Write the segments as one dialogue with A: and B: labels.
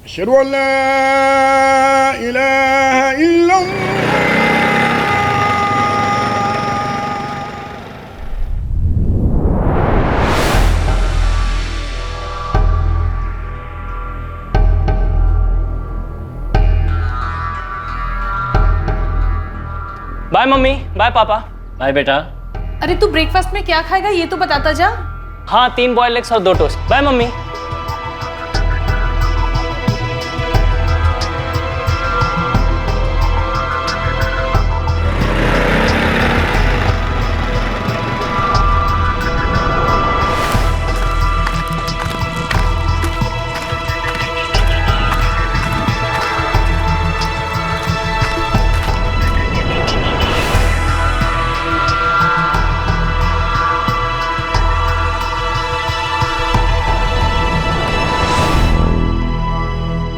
A: अशहदु अल्ला इलाहा इल्लल्लाह।
B: Bye mummy, bye पापा।
C: बाय बेटा।
D: अरे तू ब्रेकफास्ट में क्या खाएगा ये तो बताता जा।
B: हाँ, 3 बॉइल्ड एग्स और 2 टोस्ट। Bye mummy.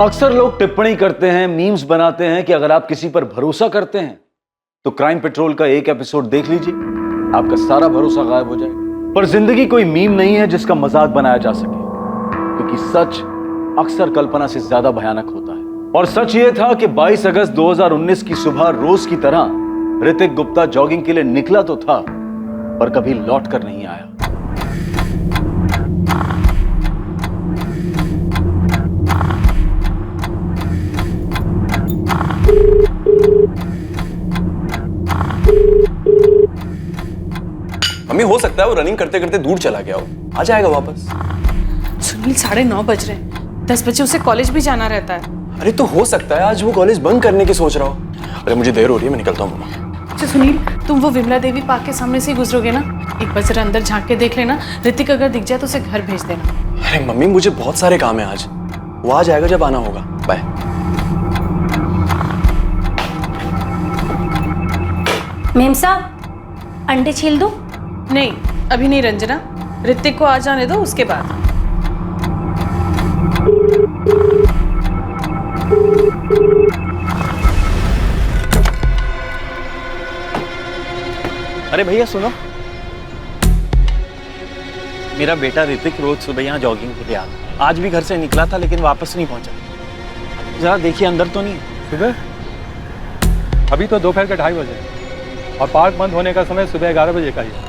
E: अक्सर लोग टिप्पणी करते हैं, मीम्स बनाते हैं कि अगर आप किसी पर भरोसा करते हैं तो क्राइम पेट्रोल का एक एपिसोड देख लीजिए, आपका सारा भरोसा गायब हो जाएगा। पर जिंदगी कोई मीम नहीं है जिसका मजाक बनाया जा सके, क्योंकि सच अक्सर कल्पना से ज्यादा भयानक होता है। और सच ये था कि 22 अगस्त 2019 की सुबह रोज की तरह ऋतिक गुप्ता जॉगिंग के लिए निकला तो था, पर कभी लौट कर नहीं आया।
F: मम्मी, हो सकता है वो रनिंग करते करते दूर चला गया हो, आ जाएगा वापस।
D: सुनील 9:30 बज रहे हैं, 10 बजे उसे कॉलेज भी जाना रहता है।
F: अरे तो हो सकता है आज वो कॉलेज बंक करने की सोच रहा हो। अरे मुझे देर हो रही है, मैं निकलता हूँ मम्मा।
D: अच्छा सुनील, तुम वो विमला देवी पार्क के सामने से ही गुजरोगे ना, एक बार जरा अंदर झांक के देख लेना। ऋतिक अगर दिख जाए तो उसे घर भेज देना।
F: अरे मम्मी, मुझे बहुत सारे काम है आज, वो आ जाएगा जब आना होगा। बाय।
G: मेम साहब, अंडे छील दो?
D: नहीं, अभी नहीं रंजना, ऋतिक को आ जाने दो, उसके बाद।
C: अरे भैया सुनो, मेरा बेटा ऋतिक रोज सुबह यहाँ जॉगिंग के लिए आता है। आज भी घर से निकला था लेकिन वापस नहीं पहुंचा। जरा देखिए अंदर तो नहीं है।
H: सुबह अभी तो दोपहर के 2:30 बजे और पार्क बंद होने का समय सुबह 11 बजे का ही है,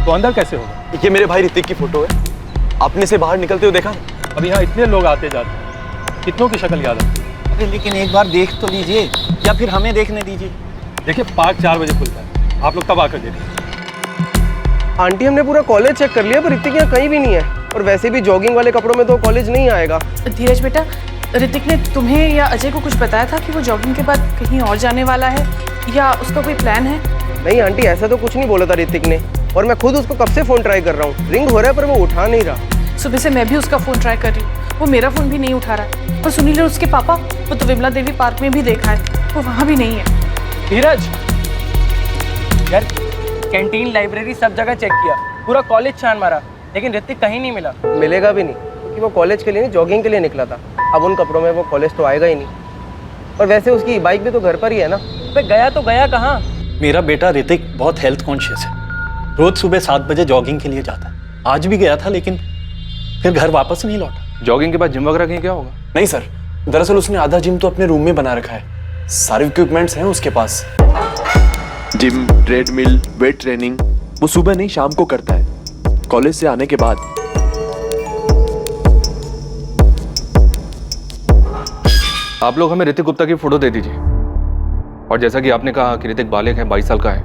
H: तो अंदर कैसे होगा?
F: ये मेरे भाई ऋतिक की फोटो है, आपने से बाहर निकलते हुए देखा?
H: अब यहाँ इतने लोग आते जाते हैं, कितनों की शक्ल याद है?
C: अरे लेकिन एक बार देख तो लीजिए, या फिर हमें देखने दीजिए।
H: देखिए पार्क 4 बजे खुलता है, आप लोग तब आकर देखिए।
I: आंटी, हमने पूरा कॉलेज चेक कर लिया पर ऋतिक यहाँ कहीं भी नहीं है, और वैसे भी जॉगिंग वाले कपड़ों में तो कॉलेज नहीं आएगा।
D: धीरज बेटा, ऋतिक ने तुम्हें या अजय को कुछ बताया था कि वो जॉगिंग के बाद कहीं और जाने वाला है, या उसका कोई प्लान है?
I: नहीं आंटी, ऐसा तो कुछ नहीं बोला था ऋतिक ने, और मैं खुद उसको कब से फोन ट्राई कर रहा हूँ, रिंग हो रहा है पर वो उठा नहीं रहा।
D: सुबह से मैं भी उसका फोन ट्राई कर रही हूँ, वो मेरा फोन भी नहीं उठा रहा। और सुनील और उसके पापा, वो तो विमला देवी पार्क में भी देखा है, वो वहाँ भी नहीं है।
B: धीरज यार, कैंटीन, लाइब्रेरी सब जगह चेक किया, पूरा कॉलेज छान मारा, लेकिन ऋतिक कहीं नहीं मिला।
I: मिलेगा भी नहीं, क्योंकि वो कॉलेज के लिए नहीं जॉगिंग के लिए निकला था। अब उन कपड़ों में वो कॉलेज तो आएगा ही नहीं, और वैसे उसकी बाइक भी तो घर पर ही है ना।
B: अबे गया तो गया कहाँ?
C: मेरा बेटा ऋतिक बहुत हेल्थ कॉन्शियस है, रोज सुबह 7 बजे जॉगिंग के लिए जाता है। आज भी गया था लेकिन फिर घर वापस नहीं लौटा।
H: जॉगिंग के बाद जिम वगैरह कहीं क्या होगा?
F: नहीं सर, दरअसल उसने आधा जिम तो अपने रूम में बना रखा है, सारे इक्विपमेंट्स हैं उसके पास।
J: जिम, ट्रेडमिल, वेट ट्रेनिंग वो सुबह नहीं शाम को करता है, कॉलेज से आने के बाद।
H: आप लोग हमें ऋतिक गुप्ता की फोटो दे दीजिए, और जैसा कि आपने कहा कि ऋतिक बालिग है, 22 साल का है,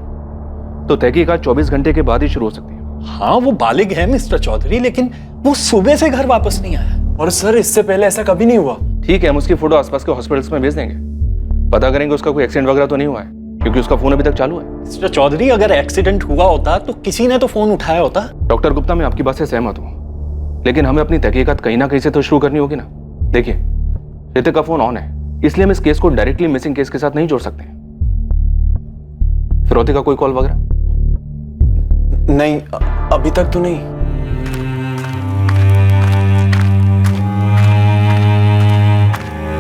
H: तो तहकीकात 24 घंटे के बाद ही शुरू हो सकती है।
C: हाँ वो बालिग है मिस्टर चौधरी, लेकिन वो सुबह से घर वापस नहीं आया।
F: और सर इससे पहले ऐसा कभी नहीं हुआ।
H: ठीक है, हम उसकी फोटो आसपास के हॉस्पिटल्स में भेज देंगे, पता करेंगे उसका कोई एक्सीडेंट वगैरह तो नहीं हुआ है, क्योंकि उसका फोन अभी तक चालू है।
C: मिस्टर चौधरी, अगर एक्सीडेंट हुआ होता तो किसी ने तो फोन उठाया होता।
H: डॉक्टर गुप्ता, मैं आपकी बात से सहमत हूँ, लेकिन हमें अपनी तहकीकात कहीं ना कहीं से तो शुरू करनी होगी ना। देखिए, ऋतिक का फोन ऑन है, इसलिए हम इस केस को डायरेक्टली मिसिंग केस के साथ नहीं जोड़ सकते। फिरौती का कोई कॉल वगैरह?
F: नहीं, अभी तक तो नहीं।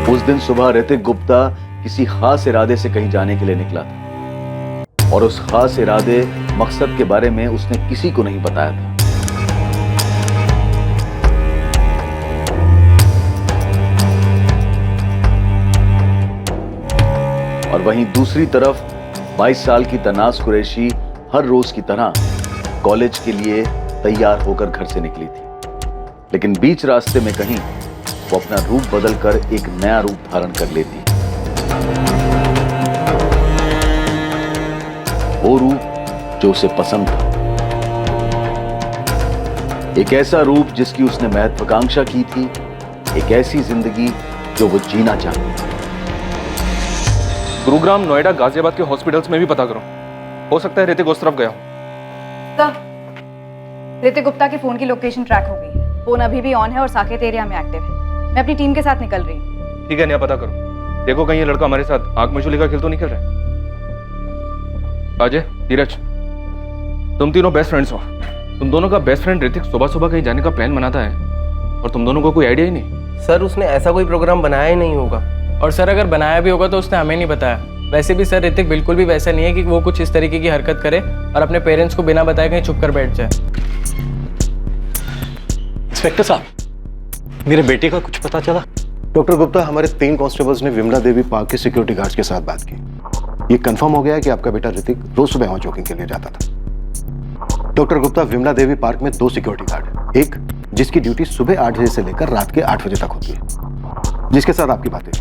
E: उस दिन सुबह ऋतिक गुप्ता किसी खास इरादे से कहीं जाने के लिए निकला था, और उस खास इरादे मकसद के बारे में उसने किसी को नहीं बताया था। और वहीं दूसरी तरफ 22 साल की तनाज कुरैशी हर रोज की तरह कॉलेज के लिए तैयार होकर घर से निकली थी, लेकिन बीच रास्ते में कहीं वो अपना रूप बदलकर एक नया रूप धारण कर लेती। वो रूप जो उसे पसंद था, एक ऐसा रूप जिसकी उसने महत्वाकांक्षा की थी, एक ऐसी जिंदगी जो वो जीना चाहती थी।
H: गुरुग्राम, नोएडा, गाजियाबाद के हॉस्पिटल्स में भी पता करो, हो सकता है ऋतिक उस तरफ गया हो।
A: सर, ऋतिक गुप्ता के फोन की लोकेशन ट्रैक हो गई है। फोन अभी भी ऑन है और साकेत एरिया में एक्टिव है। मैं अपनी टीम के साथ निकल रही हूँ।
H: ठीक है, नया पता करो, देखो कहीं ये लड़का हमारे साथ आंख मिचुली का खेल तो नहीं खेल रहा है। अजय, धीरज, तुम तीनों बेस्ट फ्रेंड्स हो। तुम दोनों का बेस्ट फ्रेंड ऋतिक सुबह सुबह कहीं जाने का प्लान बनाता है और तुम दोनों को कोई आइडिया ही नहीं।
I: सर, उसने ऐसा कोई प्रोग्राम बनाया ही नहीं होगा।
B: और सर अगर बनाया भी होगा तो उसने हमें नहीं बताया। वैसे भी सर ऋतिक बिल्कुल भी वैसा नहीं है कि वो कुछ इस तरीके की हरकत करे और अपने पेरेंट्स को बिना बताए कहीं छुप कर बैठ जाए।
C: इंस्पेक्टर साहब, मेरे बेटे का कुछ पता चला?
K: डॉक्टर गुप्ता, हमारे 3 कांस्टेबल्स ने विमला देवी पार्क के सिक्योरिटी गार्ड्स के साथ बात की। ये कंफर्म हो गया है कि आपका बेटा ऋतिक रोज सुबह वहां जॉगिंग के लिए जाता था। डॉक्टर गुप्ता, विमला देवी पार्क में 2 सिक्योरिटी गार्ड हैं। एक जिसकी ड्यूटी सुबह 8 बजे से लेकर रात के 8 बजे तक होती है, जिसके साथ आपकी बातें,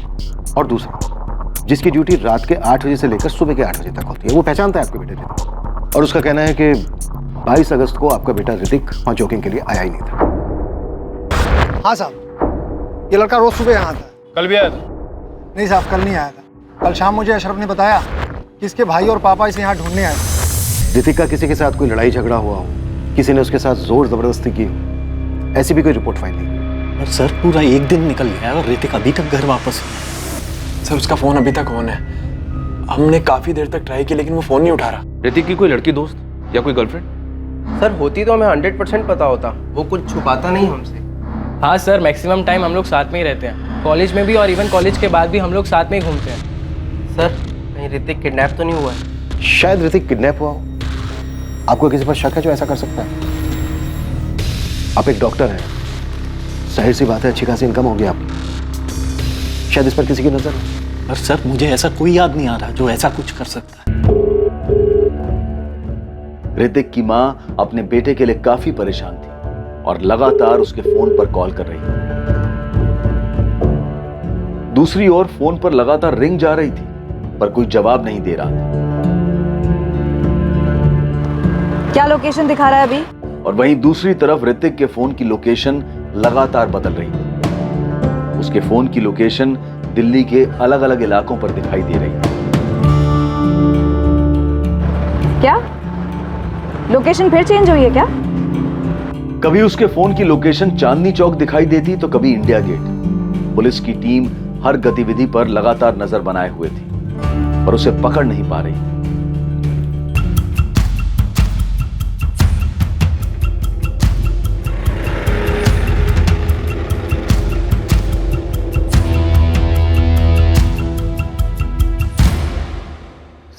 K: और दूसरा जिसकी ड्यूटी रात के 8 बजे से लेकर सुबह के 8 बजे तक होती है। वो पहचानता है आपके बेटे ऋतिक और उसका कहना है कि 22 अगस्त को आपका बेटा ऋतिक वहां जॉगिंग के लिए आया ही नहीं था।
L: हाँ साहब, ये लड़का रोज सुबह यहाँ आता है।
F: कल भी आया था?
L: नहीं साहब, कल नहीं आया था। कल शाम मुझे अशरफ ने बताया कि इसके भाई और पापा इसे यहाँ ढूंढने आए।
K: ऋतिक का किसी के साथ कोई लड़ाई झगड़ा हुआ हो, किसी ने उसके साथ जोर जबरदस्ती की हो, ऐसी भी कोई रिपोर्ट फाइल नहीं हुई।
C: और सर पूरा एक दिन निकल गया और ऋतिक अभी तक घर वापस नहीं आया।
F: सर उसका फोन अभी तक ऑन है। हमने काफी देर तक ट्राई की लेकिन वो फोन नहीं उठा रहा।
H: ऋतिक की कोई लड़की दोस्त या कोई गर्लफ्रेंड?
I: सर, होती तो हमें 100% पता होता। वो कुछ छुपाता नहीं हमसे।
B: हाँ सर, मैक्सिमम टाइम हम लोग साथ में ही रहते हैं। कॉलेज में भी और इवन कॉलेज के बाद भी हम लोग साथ में ही घूमते हैं।
I: सर, कहीं ऋतिक किडनैप तो नहीं हुआ है?
K: शायद ऋतिक किडनैप हुआ हो। आपको किसी पर शक है जो ऐसा कर सकता है? आप एक डॉक्टर हैं, जाहिर सी बात है अच्छी खासी इनकम होगी आपकी। शायद इस पर किसी की नजर है।
C: पर सर मुझे ऐसा कोई याद नहीं आ रहा जो ऐसा कुछ कर सकता है।
E: ऋतिक की मां अपने बेटे के लिए काफी परेशान थी और लगातार उसके फोन पर कॉल कर रही थी। दूसरी ओर फोन पर लगातार रिंग जा रही थी पर कोई जवाब नहीं दे रहा था।
A: क्या लोकेशन दिखा रहा है अभी?
E: और वहीं दूसरी तरफ ऋतिक के फोन की लोकेशन लगातार बदल रही थी। उसके फोन की लोकेशन दिल्ली के अलग अलग इलाकों पर दिखाई दे रही थी।
A: क्या लोकेशन फिर चेंज हुई है क्या?
E: कभी उसके फोन की लोकेशन चांदनी चौक दिखाई देती तो कभी इंडिया गेट। पुलिस की टीम हर गतिविधि पर लगातार नजर बनाए हुए थी पर उसे पकड़ नहीं पा रही।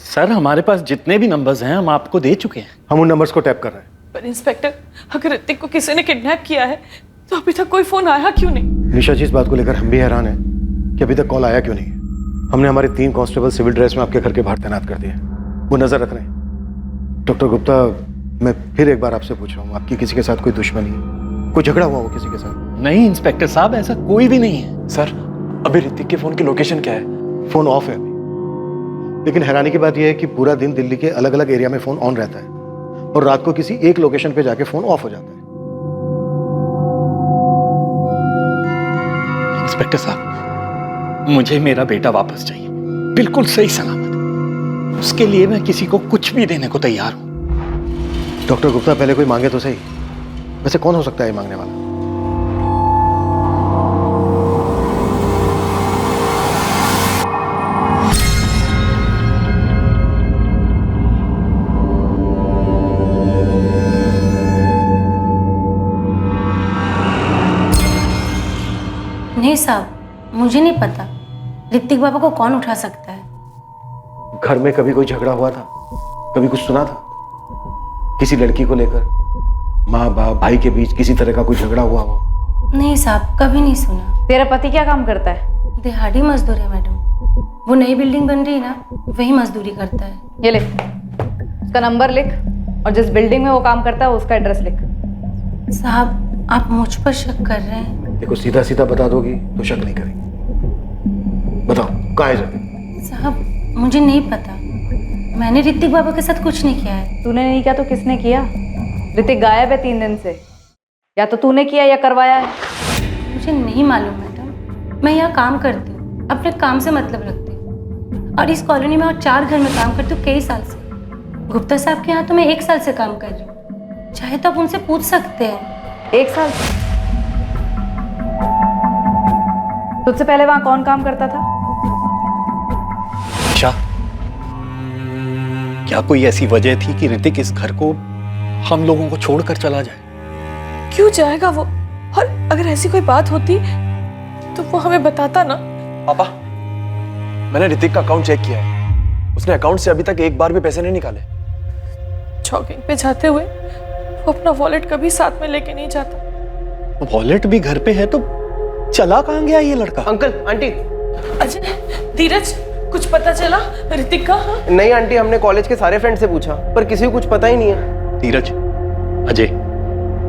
C: सर हमारे पास जितने भी नंबर्स हैं हम आपको दे चुके हैं।
K: हम उन नंबर्स को टैप कर रहे हैं।
D: पर इंस्पेक्टर, अगर ऋतिक को किसी ने किडनैप किया है तो अभी तक कोई फोन आया क्यों नहीं?
K: निशा जी, इस बात को लेकर हम भी हैरान हैं कि अभी तक कॉल आया क्यों नहीं। हमने हमारे 3 कांस्टेबल सिविल ड्रेस में आपके घर के बाहर तैनात कर दिए, वो नजर रख रहे हैं। डॉक्टर गुप्ता, मैं फिर एक बार आपसे पूछ रहा हूँ, आपकी किसी के साथ कोई दुश्मनी, कोई झगड़ा हुआ हो किसी के साथ?
C: नहीं इंस्पेक्टर साहब, ऐसा कोई भी नहीं है।
F: सर अभी ऋतिक के फोन की लोकेशन क्या है?
K: फोन ऑफ है अभी, लेकिन हैरानी की बात यह है कि पूरा दिन दिल्ली के अलग अलग एरिया में फोन ऑन रहता है और रात को किसी एक लोकेशन पे जाके फोन ऑफ हो जाता है।
C: इंस्पेक्टर साहब, मुझे मेरा बेटा वापस चाहिए, बिल्कुल सही सलामत। उसके लिए मैं किसी को कुछ भी देने को तैयार हूं।
K: डॉक्टर गुप्ता, पहले कोई मांगे तो सही। वैसे कौन हो सकता है मांगने वाला?
G: नहीं साहब, मुझे नहीं पता ऋतिक बाबा को कौन उठा सकता है।
K: घर में कभी कोई झगड़ा हुआ था? कभी कुछ सुना था किसी लड़की को लेकर? माँ बाप भाई के बीच किसी तरह का कोई झगड़ा हुआ हो?
G: नहीं साहब, कभी नहीं सुना।
A: तेरा पति क्या काम करता है?
G: दिहाड़ी मजदूर है मैडम। वो नई बिल्डिंग बन रही है ना, वही मजदूरी करता है।
A: ये लिख, उसका नंबर लिख और जिस बिल्डिंग में वो काम करता है उसका एड्रेस लिख।
G: साहब आप मुझ पर शक कर रहे हैं?
K: देखो सीधा सीधा बता दोगी तो शक नहीं करेंगे। बताओ कहाँ है रितिक?
G: साहब मुझे नहीं पता, मैंने ऋतिक बाबा के साथ कुछ नहीं किया है।
A: तूने नहीं किया तो किसने किया? ऋतिक गायब है 3 दिन से, या तो तूने किया या करवाया है।
G: मुझे नहीं मालूम मैडम, मैं यहाँ काम करती हूँ, अपने काम से मतलब रखती हूँ, और इस कॉलोनी में और 4 घर में काम करती हूँ कई साल से। गुप्ता साहब के यहाँ तो मैं 1 साल से काम कर रही हूँ, चाहे तो आप उनसे पूछ सकते हैं।
A: 1 साल? तुझसे पहले वहां कौन काम करता था?
C: ईशा, क्या कोई ऐसी वजह थी कि ऋतिक इस घर को हम लोगों को छोड़कर चला जाए?
D: क्यों जाएगा वो? और अगर ऐसी कोई बात होती तो वो हमें बताता ना।
F: पापा, मैंने ऋतिक का अकाउंट चेक किया है, उसने अकाउंट से अभी तक एक बार भी पैसे नहीं निकाले।
D: जॉगिंग पे जाते हुए वो अपना वॉलेट कभी साथ में लेके नहीं जाता।
C: वॉलेट भी घर पे है तो चला कहाँ गया ये लड़का?
I: Uncle, aunty.
D: अजय, धीरज, कुछ पता चला ऋतिक का?
I: नहीं आंटी, हमने कॉलेज के सारे फ्रेंड से पूछा पर किसी को कुछ पता ही नहीं है।
C: धीरज, अजय,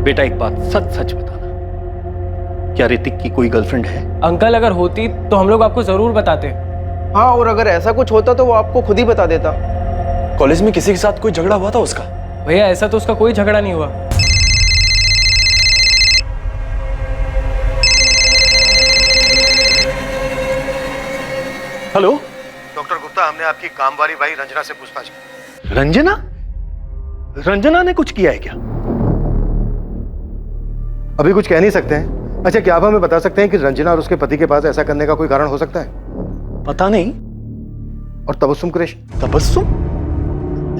C: बेटा एक बात सच सच बताना, क्या ऋतिक की कोई गर्लफ्रेंड है?
B: अंकल अगर होती तो हम लोग आपको जरूर बताते।
I: हाँ, और अगर ऐसा कुछ होता तो वो आपको खुद ही बता देता।
F: कॉलेज में किसी के साथ कोई झगड़ा हुआ था उसका?
B: भैया ऐसा तो उसका कोई झगड़ा नहीं हुआ।
C: हेलो
K: डॉक्टर गुप्ता, हमने आपकी कामवाली भाई रंजना से पूछताछ की।
C: रंजना? रंजना ने कुछ किया है क्या?
K: अभी कुछ कह नहीं सकते हैं। अच्छा, क्या आप हमें बता सकते हैं कि रंजना और उसके पति के पास ऐसा करने का कोई कारण हो सकता है?
C: पता नहीं।
K: और तबस्सुम कुरैशी?
C: तबस्सुम?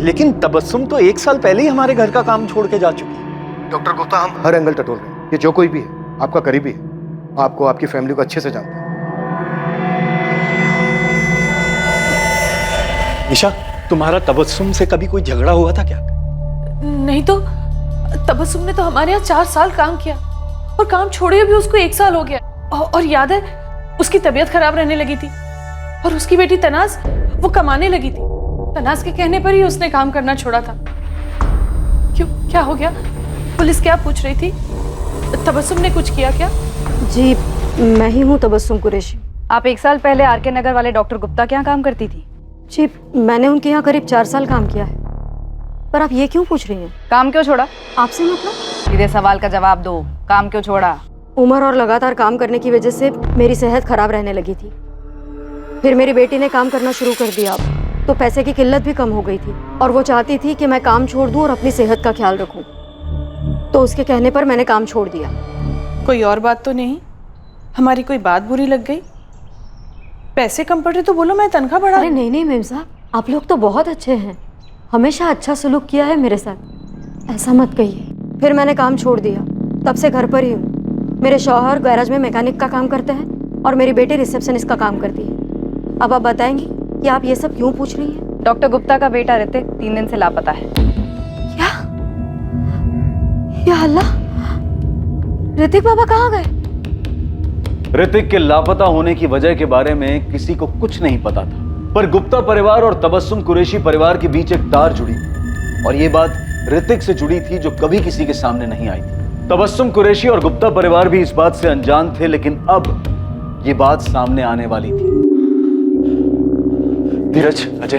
C: लेकिन तबस्सुम तो 1 साल पहले ही हमारे घर का काम छोड़ के जा चुकी है।
K: डॉक्टर गुप्ता, हम हर एंगल टटोल रहे हैं। ये जो कोई भी है आपका करीबी है, आपको आपकी फैमिली को अच्छे से जानता है।
C: ईशा, तुम्हारा तबस्सुम से कभी कोई झगड़ा हुआ था क्या?
D: नहीं तो तबस्सुम ने तो हमारे यहाँ 4 साल काम किया और काम छोड़े भी उसको 1 साल हो गया। और याद है, उसकी तबीयत खराब रहने लगी थी और उसकी बेटी तनाज वो कमाने लगी थी। तनाज के कहने पर ही उसने काम करना छोड़ा था। क्यों, क्या हो गया? पुलिस क्या पूछ रही थी? तबस्सुम ने कुछ किया क्या?
A: जी, मैं ही हूँ तबस्सुम कुरैशी। आप 1 साल पहले आरके नगर वाले डॉक्टर गुप्ता के यहाँ काम करती थी?
M: जी, मैंने उनके यहाँ करीब 4 साल काम किया है। पर आप ये क्यों पूछ रही हैं?
A: काम क्यों छोड़ा?
M: आपसे मतलब?
A: सीधे सवाल का जवाब दो, काम क्यों छोड़ा?
M: उम्र और लगातार काम करने की वजह से मेरी सेहत खराब रहने लगी थी। फिर मेरी बेटी ने काम करना शुरू कर दिया, तो पैसे की किल्लत भी कम हो गई थी और वो चाहती थी कि मैं काम छोड़ दूं और अपनी सेहत का ख्याल रखूं। तो उसके कहने पर मैंने काम छोड़ दिया।
D: कोई और बात तो नहीं? हमारी कोई बात बुरी लग गई? पैसे कम पड़ रहे तो बोलो, मैं तनख्वाह बढ़ा।
M: अरे नहीं नहीं मेम साहब, आप लोग तो बहुत अच्छे हैं, हमेशा अच्छा सलूक किया है मेरे साथ, ऐसा मत कहिए। फिर मैंने काम छोड़ दिया, तब से घर पर ही हूँ। मेरे शौहर गैराज में मैकेनिक का काम करते हैं और मेरी बेटी रिसेप्शनिस्ट का काम करती है। अब आप बताएंगी कि आप ये सब क्यों पूछ रही हैं?
A: डॉक्टर गुप्ता का बेटा ऋतिक 3 दिन से लापता है।
M: क्या? या अल्लाह, ऋतिक बाबा कहाँ गए?
E: ऋतिक के लापता होने की वजह के बारे में किसी को कुछ नहीं पता था, पर गुप्ता परिवार और तबस्सुम कुरैशी परिवार के बीच एक तार जुड़ी थी और ये बात ऋतिक से जुड़ी थी जो कभी किसी के सामने नहीं आई थी। तबस्सुम कुरैशी और गुप्ता परिवार भी इस बात से अनजान थे, लेकिन अब ये बात सामने आने वाली थी।
F: धीरज, अजय,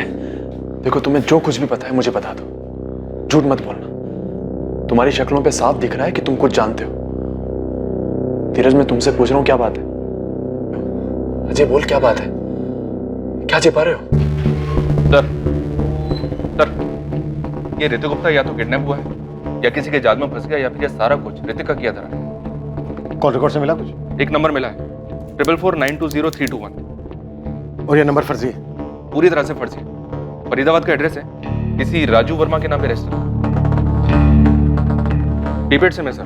F: देखो तुम्हें जो कुछ भी पता है मुझे बता दो, झूठ मत बोलना। तुम्हारी शक्लों पे साफ दिख रहा है कि तुम कुछ जानते हो। धीरज, मैं तुमसे पूछ रहा हूँ क्या बात है? अजय बोल, क्या बात है? क्या छिपा रहे हो?
H: सर, ये ऋतिक गुप्ता या तो किडनैप हुआ है या किसी के जाल में फंस गया या फिर ये सारा कुछ ऋतिक का किया धरा है।
K: कॉल रिकॉर्ड से मिला कुछ?
H: एक नंबर मिला है, 444920
K: और ये नंबर फर्जी है?
H: पूरी तरह से फर्जी। फरीदाबाद का एड्रेस है, किसी राजू वर्मा के नाम पे रेस्टोरेंट, टिबेट से मैं सर।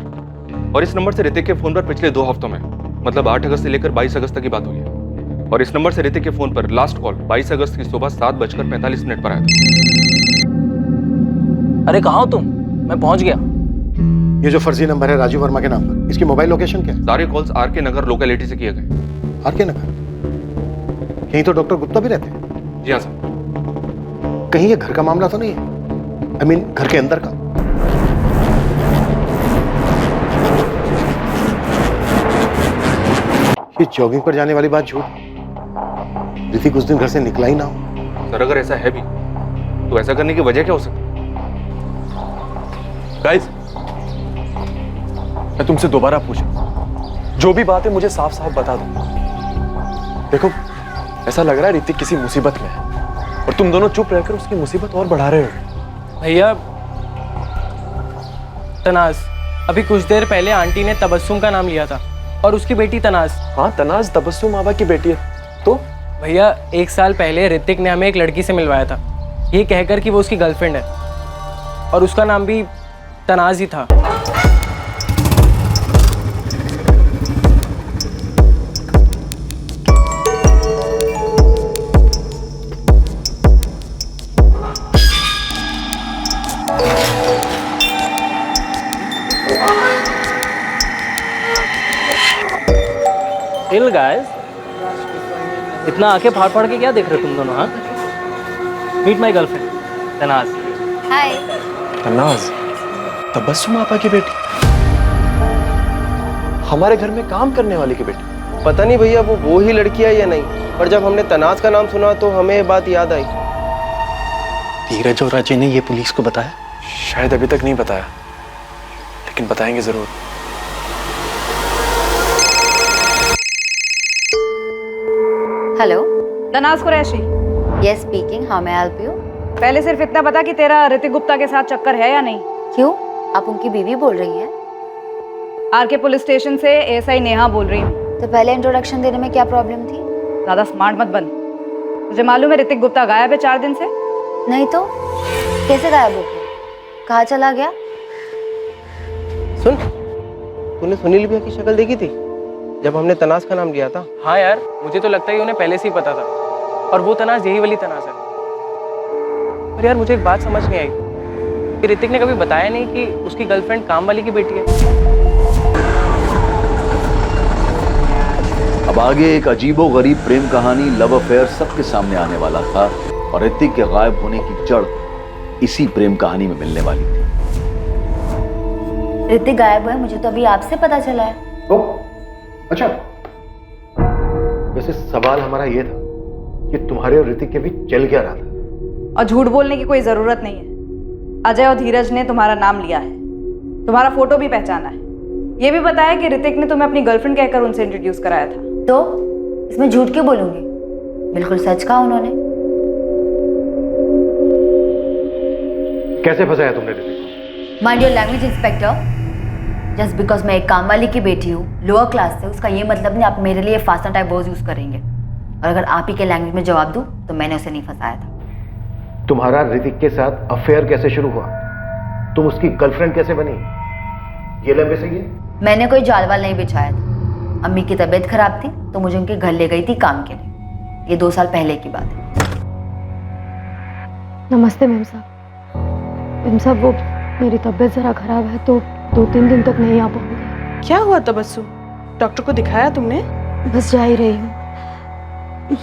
H: और इस नंबर से ऋतिक के फोन पर पिछले 2 हफ्तों में, मतलब 8 अगस्त से लेकर 22 अगस्त तक की बात हुई है। और इस नंबर से ऋतिक के फोन पर लास्ट कॉल 22 अगस्त की सुबह 7:45 पर आया था।
B: अरे कहाँ हो तुम? मैं पहुंच गया।
K: ये जो फर्जी नंबर है राजू वर्मा के नाम पर, इसकी मोबाइल लोकेशन क्या है?
H: सारे कॉल्स आरके नगर लोकेलिटी से किए गए।
K: आरके नगर? यहीं तो डॉक्टर गुप्ता भी रहते हैं।
H: जी हाँ सर।
K: कहीं ये घर का मामला तो नहीं है? आई मीन घर के अंदर का। ये जॉगिंग पर जाने वाली बात झूठ। ऋतिक उस दिन घर से निकला ही ना हो।
H: सर अगर ऐसा है भी तो ऐसा करने की वजह क्या हो सकती है?
F: गाइस, मैं तुमसे दोबारा पूछूं, जो भी बात है मुझे साफ साफ बता दो। देखो, ऐसा लग रहा है ऋतिक किसी मुसीबत में है और तुम दोनों चुप रहकर उसकी मुसीबत और बढ़ा रहे हो।
B: भैया तनाज, अभी कुछ देर पहले आंटी ने तबस्सुम का नाम लिया था और उसकी बेटी तनाज।
F: हाँ, तनाज तबस्सुम मामा की बेटी है। तो
B: भैया 1 साल पहले ऋतिक ने हमें एक लड़की से मिलवाया था, ये कहकर कि वो उसकी गर्लफ्रेंड है और उसका नाम भी तनाज ही था।
N: चिल गाइस, इतना आंखें फाड़ फाड़ के क्या देख रहे हो तुम दोनों? हाँ, मीट माय गर्लफ्रेंड तनाज।
A: हाय।
F: तनाज तबस्सुम आपा की बेटी, हमारे घर में काम करने वाली की बेटी।
I: पता नहीं भैया वो ही लड़की है या नहीं, पर जब हमने तनाज का नाम सुना तो हमें ये बात याद आई।
C: धीरज और अजय ने ये पुलिस को बताया?
F: शायद अभी तक नहीं बताया, लेकिन बताएंगे जरूर।
A: Hello, Tanaz Qureshi.
O: Yes speaking, how may I help you?
A: पहले सिर्फ इतना बता कि तेरा ऋतिक गुप्ता के साथ चक्कर है या नहीं।
O: क्यों, आप उनकी बीवी बोल रही हैं?
A: आरके पुलिस स्टेशन से एएसआई नेहा बोल रही हूँ।
O: तो पहले इंट्रोडक्शन देने में क्या प्रॉब्लम थी?
A: ज्यादा स्मार्ट मत बन। तुझे मालूम है ऋतिक गुप्ता गायब है 4 दिन से?
O: नहीं तो कैसे गायब हो गया? कहाँ चला गया?
I: सुन, तूने सुनील भैया की शक्ल देखी थी जब हमने तनाज का नाम लिया था?
B: हाँ यार, मुझे तो लगता है उन्हें पहले से ही पता था और वो तनाज यही वाली तनाज है। पर यार मुझे एक बात समझ नहीं आई कि ऋतिक ने कभी बताया नहीं कि उसकी गर्लफ्रेंड काम वाली की बेटी है।
E: अब आगे एक अजीबोगरीब प्रेम कहानी, लव अफेयर सबके सामने आने वाला था और ऋतिक के गायब होने की जड़ इसी प्रेम कहानी में मिलने वाली थी।
O: ऋतिक गायब हुआ है, मुझे तो अभी आपसे पता चला है।
K: ओ, अच्छा। वैसे सवाल हमारा ये था कि तुम्हारे और ऋतिक के बीच चल क्या रहा था?
A: और झूठ बोलने की कोई जरूरत नहीं है। अजय और धीरज ने तुम्हारा नाम लिया है, तुम्हारा फोटो भी पहचाना है, ये भी बताया कि ऋतिक ने तुम्हें अपनी गर्लफ्रेंड कहकर उनसे इंट्रोड्यूस कराया था।
O: तो इसमें झूठ क्यों बोलूंगी? बिल्कुल सच कहा उन्होंने।
K: कैसे फंसाया तुमने ऋतिक को?
O: Mind your language inspector. Just because मैं एक काम वाली की बेटी हूँ, लोअर क्लास से, उसका ये मतलब नहीं आप मेरे लिए फास्टर टाइप वर्ड्स यूज करेंगे। और अगर आप ही के लैंग्वेज में जवाब दूं तो मैंने उसे नहीं फंसाया था।
K: तुम्हारा ऋतिक के साथ अफेयर कैसे शुरू हुआ? तुम उसकी गर्लफ्रेंड कैसे बनी? ये लंबे सही है?
O: मैंने कोई जालवाल नहीं बिछाया था। अम्मी की तबीयत खराब थी तो मुझे उनके घर ले गई थी काम के लिए। ये 2 साल पहले की बात है।
M: नमस्ते मेम साहब। मेम साहब, वो मेरी तबीयत ज़रा खराब है तो 2-3 दिन तक नहीं आ पाऊंगी।
D: क्या हुआ तबस्सुम? डॉक्टर को दिखाया तुमने?
M: बस जा ही रही हूँ।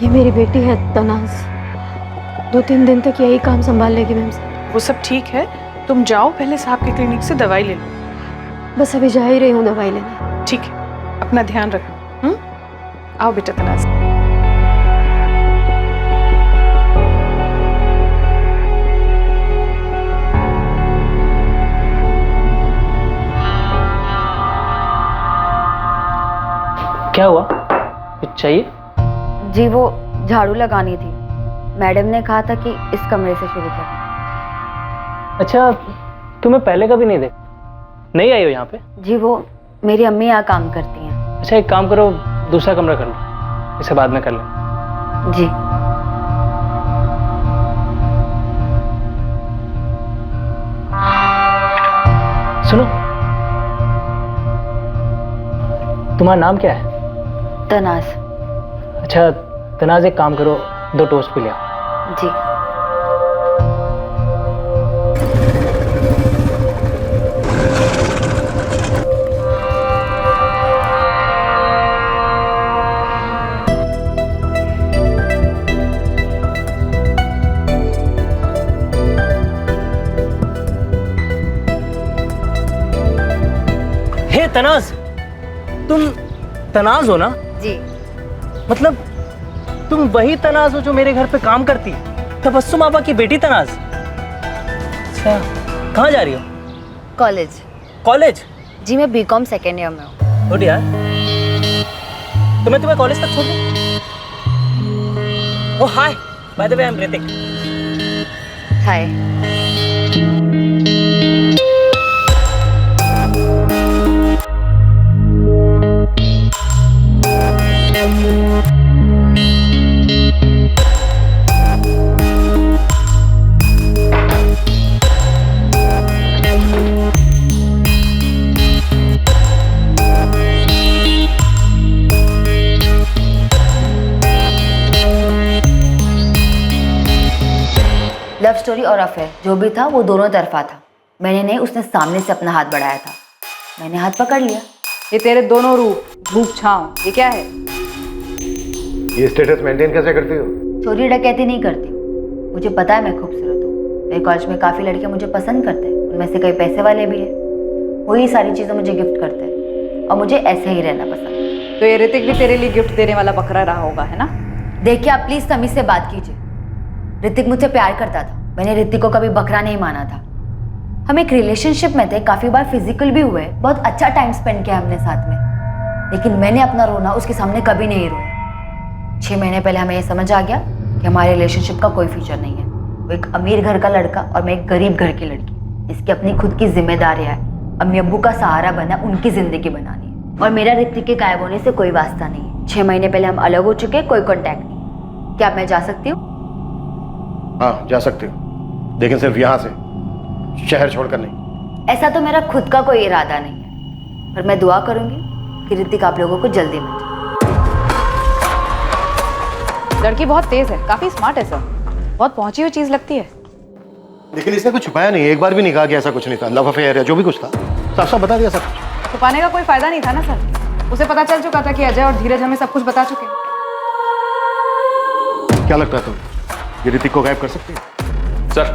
M: ये मेरी बेटी है तनाज, 2-3 दिन तक यही काम संभाल लेगी मेम साहब।
D: वो सब ठीक है, तुम जाओ पहले साहब के क्लिनिक से दवाई ले लो।
M: बस अभी जा ही रही हूँ दवाई लेने।
D: ठीक है, अपना ध्यान रखना। आओ बेटा तनाज।
N: क्या हुआ, कुछ चाहिए?
O: जी वो झाड़ू लगानी थी, मैडम ने कहा था कि इस कमरे से शुरू करें।
N: अच्छा, तुम्हें पहले कभी नहीं देखा? नहीं आई हो यहाँ पे?
O: जी वो मेरी अम्मी यहाँ काम करती हैं।
N: अच्छा एक काम करो, दूसरा कमरा कर लो, इसे बाद में कर लेना।
O: जी।
N: सुनो, तुम्हारा नाम क्या है?
O: तनाज।
N: अच्छा तनाज, एक काम करो, 2 टोस्ट भी ले आओ।
O: जी।
N: तनाज, तुम तनाज हो ना?
O: जी।
N: मतलब तुम वही तनाज हो जो मेरे घर पे काम करती, तबस्सुम आपा की बेटी तनाज। अच्छा, कहाँ जा रही हो?
O: कॉलेज।
N: कॉलेज?
O: जी मैं बीकॉम सेकेंड ईयर में हूँ।
N: गुड यार। तो मैं तुम्हें कॉलेज तक छोड़ दूँ? Oh hi, bye the way I am Hrithik.
O: Hi. Love story और अफेयर जो भी था वो दोनों तरफा था। मैंने नहीं, उसने सामने से अपना हाथ बढ़ाया था, मैंने हाथ पकड़ लिया।
A: ये तेरे दोनों रूप, धूप छाँव, ये क्या है?
K: ये स्टेटस मेंटेन कैसे करती हो?
O: चोरी डकैती नहीं करती। मुझे पता है मैं खूबसूरत हूँ। मेरे कॉलेज में काफ़ी लड़कियाँ मुझे पसंद करते हैं, उनमें से कई पैसे वाले भी हैं। वही सारी चीज़ें मुझे गिफ्ट करते हैं और मुझे ऐसे ही रहना पसंद है।
A: तो ये ऋतिक भी तेरे लिए गिफ्ट देने वाला बकरा रहा होगा, है ना?
O: देखिए आप प्लीज़ तमीज़ से बात कीजिए। ऋतिक मुझसे प्यार करता था, मैंने ऋतिक को कभी बकरा नहीं माना था। हम एक रिलेशनशिप में थे, काफ़ी बार फिजिकल भी हुए, बहुत अच्छा टाइम स्पेंड किया हमने साथ में, लेकिन मैंने अपना रोना उसके सामने कभी नहीं रोया। 6 महीने पहले हमें ये समझ आ गया कि हमारे रिलेशनशिप का कोई फ्यूचर नहीं है। वो एक अमीर घर का लड़का और मैं एक गरीब घर की लड़की। इसकी अपनी खुद की जिम्मेदारियाँ है, अम्मी अब्बू का सहारा बना, उनकी ज़िंदगी बनानी है। और मेरा ऋतिक के गायब होने से कोई वास्ता नहीं है। 6 महीने पहले हम अलग हो चुके, कोई कॉन्टैक्ट नहीं। क्या मैं जा सकती हूँ?
K: हाँ जा सकते हो, लेकिन सिर्फ यहाँ से, शहर छोड़कर नहीं।
O: ऐसा तो मेरा खुद का कोई इरादा नहीं है, पर मैं दुआ करूंगी कि ऋतिक आप लोगों को जल्दी मिल जाए।
A: लड़की बहुत तेज है, काफी स्मार्ट है सर, बहुत पहुंची हुई चीज लगती है।
K: लेकिन इसने कुछ छुपाया नहीं, एक बार भी नहीं कहा कि ऐसा कुछ नहीं था, लव अफेयर है, जो भी कुछ था साफ साफ बता दिया सब कुछ।
A: छुपाने का कोई फायदा नहीं था ना सर, उसे पता चल चुका था कि अजय और धीरज हमें सब कुछ बता चुके हैं।
K: क्या लगता है तुम्हें, ये ऋतिक को गायब कर सकती है?
H: सर,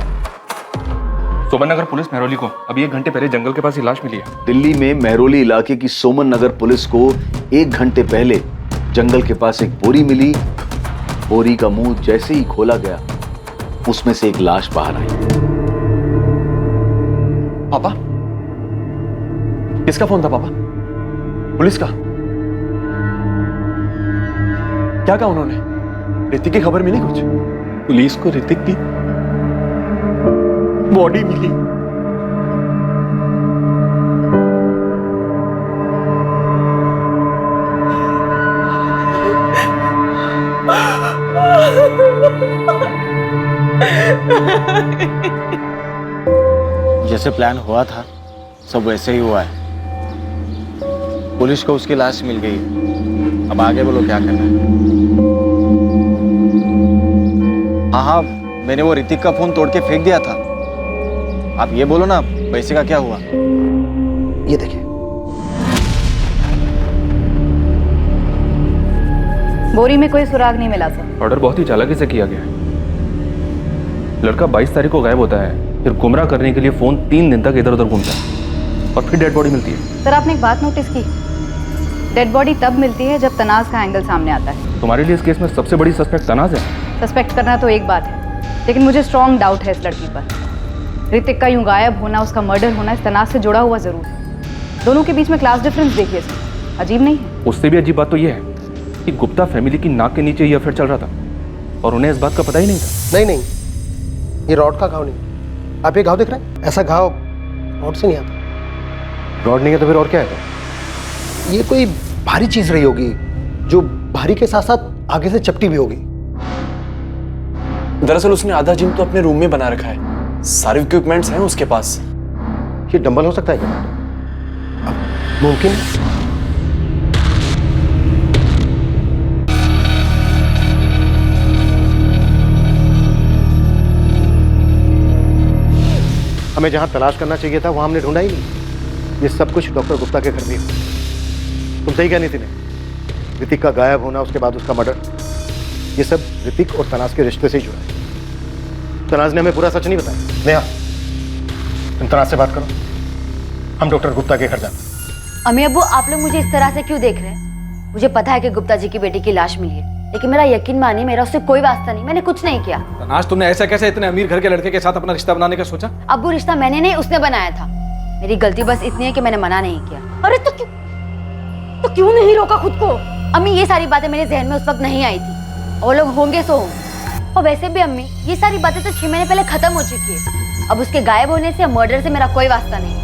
H: सोमन नगर पुलिस मेहरौली को अभी 1 घंटे पहले जंगल के पास ही लाश मिली है।
E: दिल्ली में मेहरौली इलाके की सोमन नगर पुलिस को 1 घंटे पहले जंगल के पास एक बोरी मिली। बोरी का मुंह जैसे ही खोला गया, उसमें से एक लाश बाहर आई।
J: पापा, किसका फोन था पापा? पुलिस का? क्या कहा उन्होंने? ऋतिक की खबर मिली कुछ?
C: पुलिस को ऋतिक की बॉडी मिली। जैसे प्लान हुआ था सब वैसे ही हुआ है। पुलिस को उसकी लाश मिल गई, अब आगे बोलो क्या करना है। हाँ हाँ, मैंने वो ऋतिक का फोन तोड़ के फेंक दिया था। आप ये बोलो ना पैसे का क्या हुआ।
K: ये देखिए,
A: बोरी में कोई सुराग नहीं मिला सर।
H: ऑर्डर बहुत ही चालाकी से किया गया है। लड़का 22 तारीख को गायब होता है, फिर गुमराह करने के लिए फोन 3 दिन तक इधर उधर घूमता है और फिर डेड बॉडी मिलती है।
A: सर आपने एक बात नोटिस की, डेड बॉडी तब मिलती है जब तनाज का एंगल सामने आता है।
H: तुम्हारे लिए इस केस में सबसे बड़ी सस्पेक्ट तनाज है।
A: सस्पेक्ट करना तो एक बात है, लेकिन मुझे स्ट्रॉन्ग डाउट है इस लड़की पर। ऋतिक का यूं गायब होना, उसका मर्डर होना इस तनाज से जुड़ा हुआ जरूर है। दोनों के बीच में क्लास डिफरेंस देखिए सर, अजीब नहीं है?
H: उससे भी अजीब बात तो यह है कि गुप्ता फैमिली की नाक के नीचे ये अफेयर चल रहा था और उन्हें इस बात का पता ही नहीं था।
L: नहीं, ये रॉड का घाव नहीं। आप ये घाव देख रहे हैं, ऐसा घाव रॉड से नहीं आता।
K: रॉड नहीं है तो फिर और क्या है?
L: ये कोई भारी चीज रही होगी, जो भारी के साथ साथ आगे से चपटी भी होगी।
J: दरअसल उसने आधा जिम तो अपने रूम में बना रखा है, सारे इक्विपमेंट्स हैं उसके पास।
K: ये डंबल हो सकता है क्या?
L: मुमकिन है।
K: हमें जहां तलाश करना चाहिए था वहां हमने ढूंढा ही नहीं। ये सब कुछ डॉक्टर गुप्ता के घर में हुआ। तुम सही कहनी थी ने, ऋतिक का गायब होना, उसके बाद उसका मर्डर, ये सब ऋतिक और तनाज के रिश्ते से ही जुड़ा है। तनाज ने हमें पूरा सच नहीं बताया। नेहा, तुम तनाज से बात करो, हम डॉक्टर गुप्ता के घर जाते हैं।
O: अम्मी अब्बू, आप लोग मुझे इस तरह से क्यों देख रहे हैं? मुझे पता है कि गुप्ता जी की बेटी की लाश मिली है, लेकिन मेरा यकीन मानिए, मेरा उससे कोई वास्ता नहीं, मैंने कुछ नहीं किया।
C: तनाज, तुमने ऐसा कैसे इतने अमीर घर के लड़के के साथ अपना रिश्ता बनाने का सोचा?
O: अब्बू, रिश्ता मैंने नहीं, उसने बनाया था। मेरी गलती बस इतनी है कि मैंने मना नहीं किया।
M: अरे तो क्यों नहीं रोका खुद को?
O: अम्मी, ये सारी बातें मेरे जहन में उस वक्त नहीं आई थी। वो लोग होंगे सो होंगे। और वैसे भी अम्मी, ये सारी बातें तो 6 महीने पहले खत्म हो चुकी है। अब उसके गायब होने से, मर्डर से मेरा कोई वास्ता नहीं है।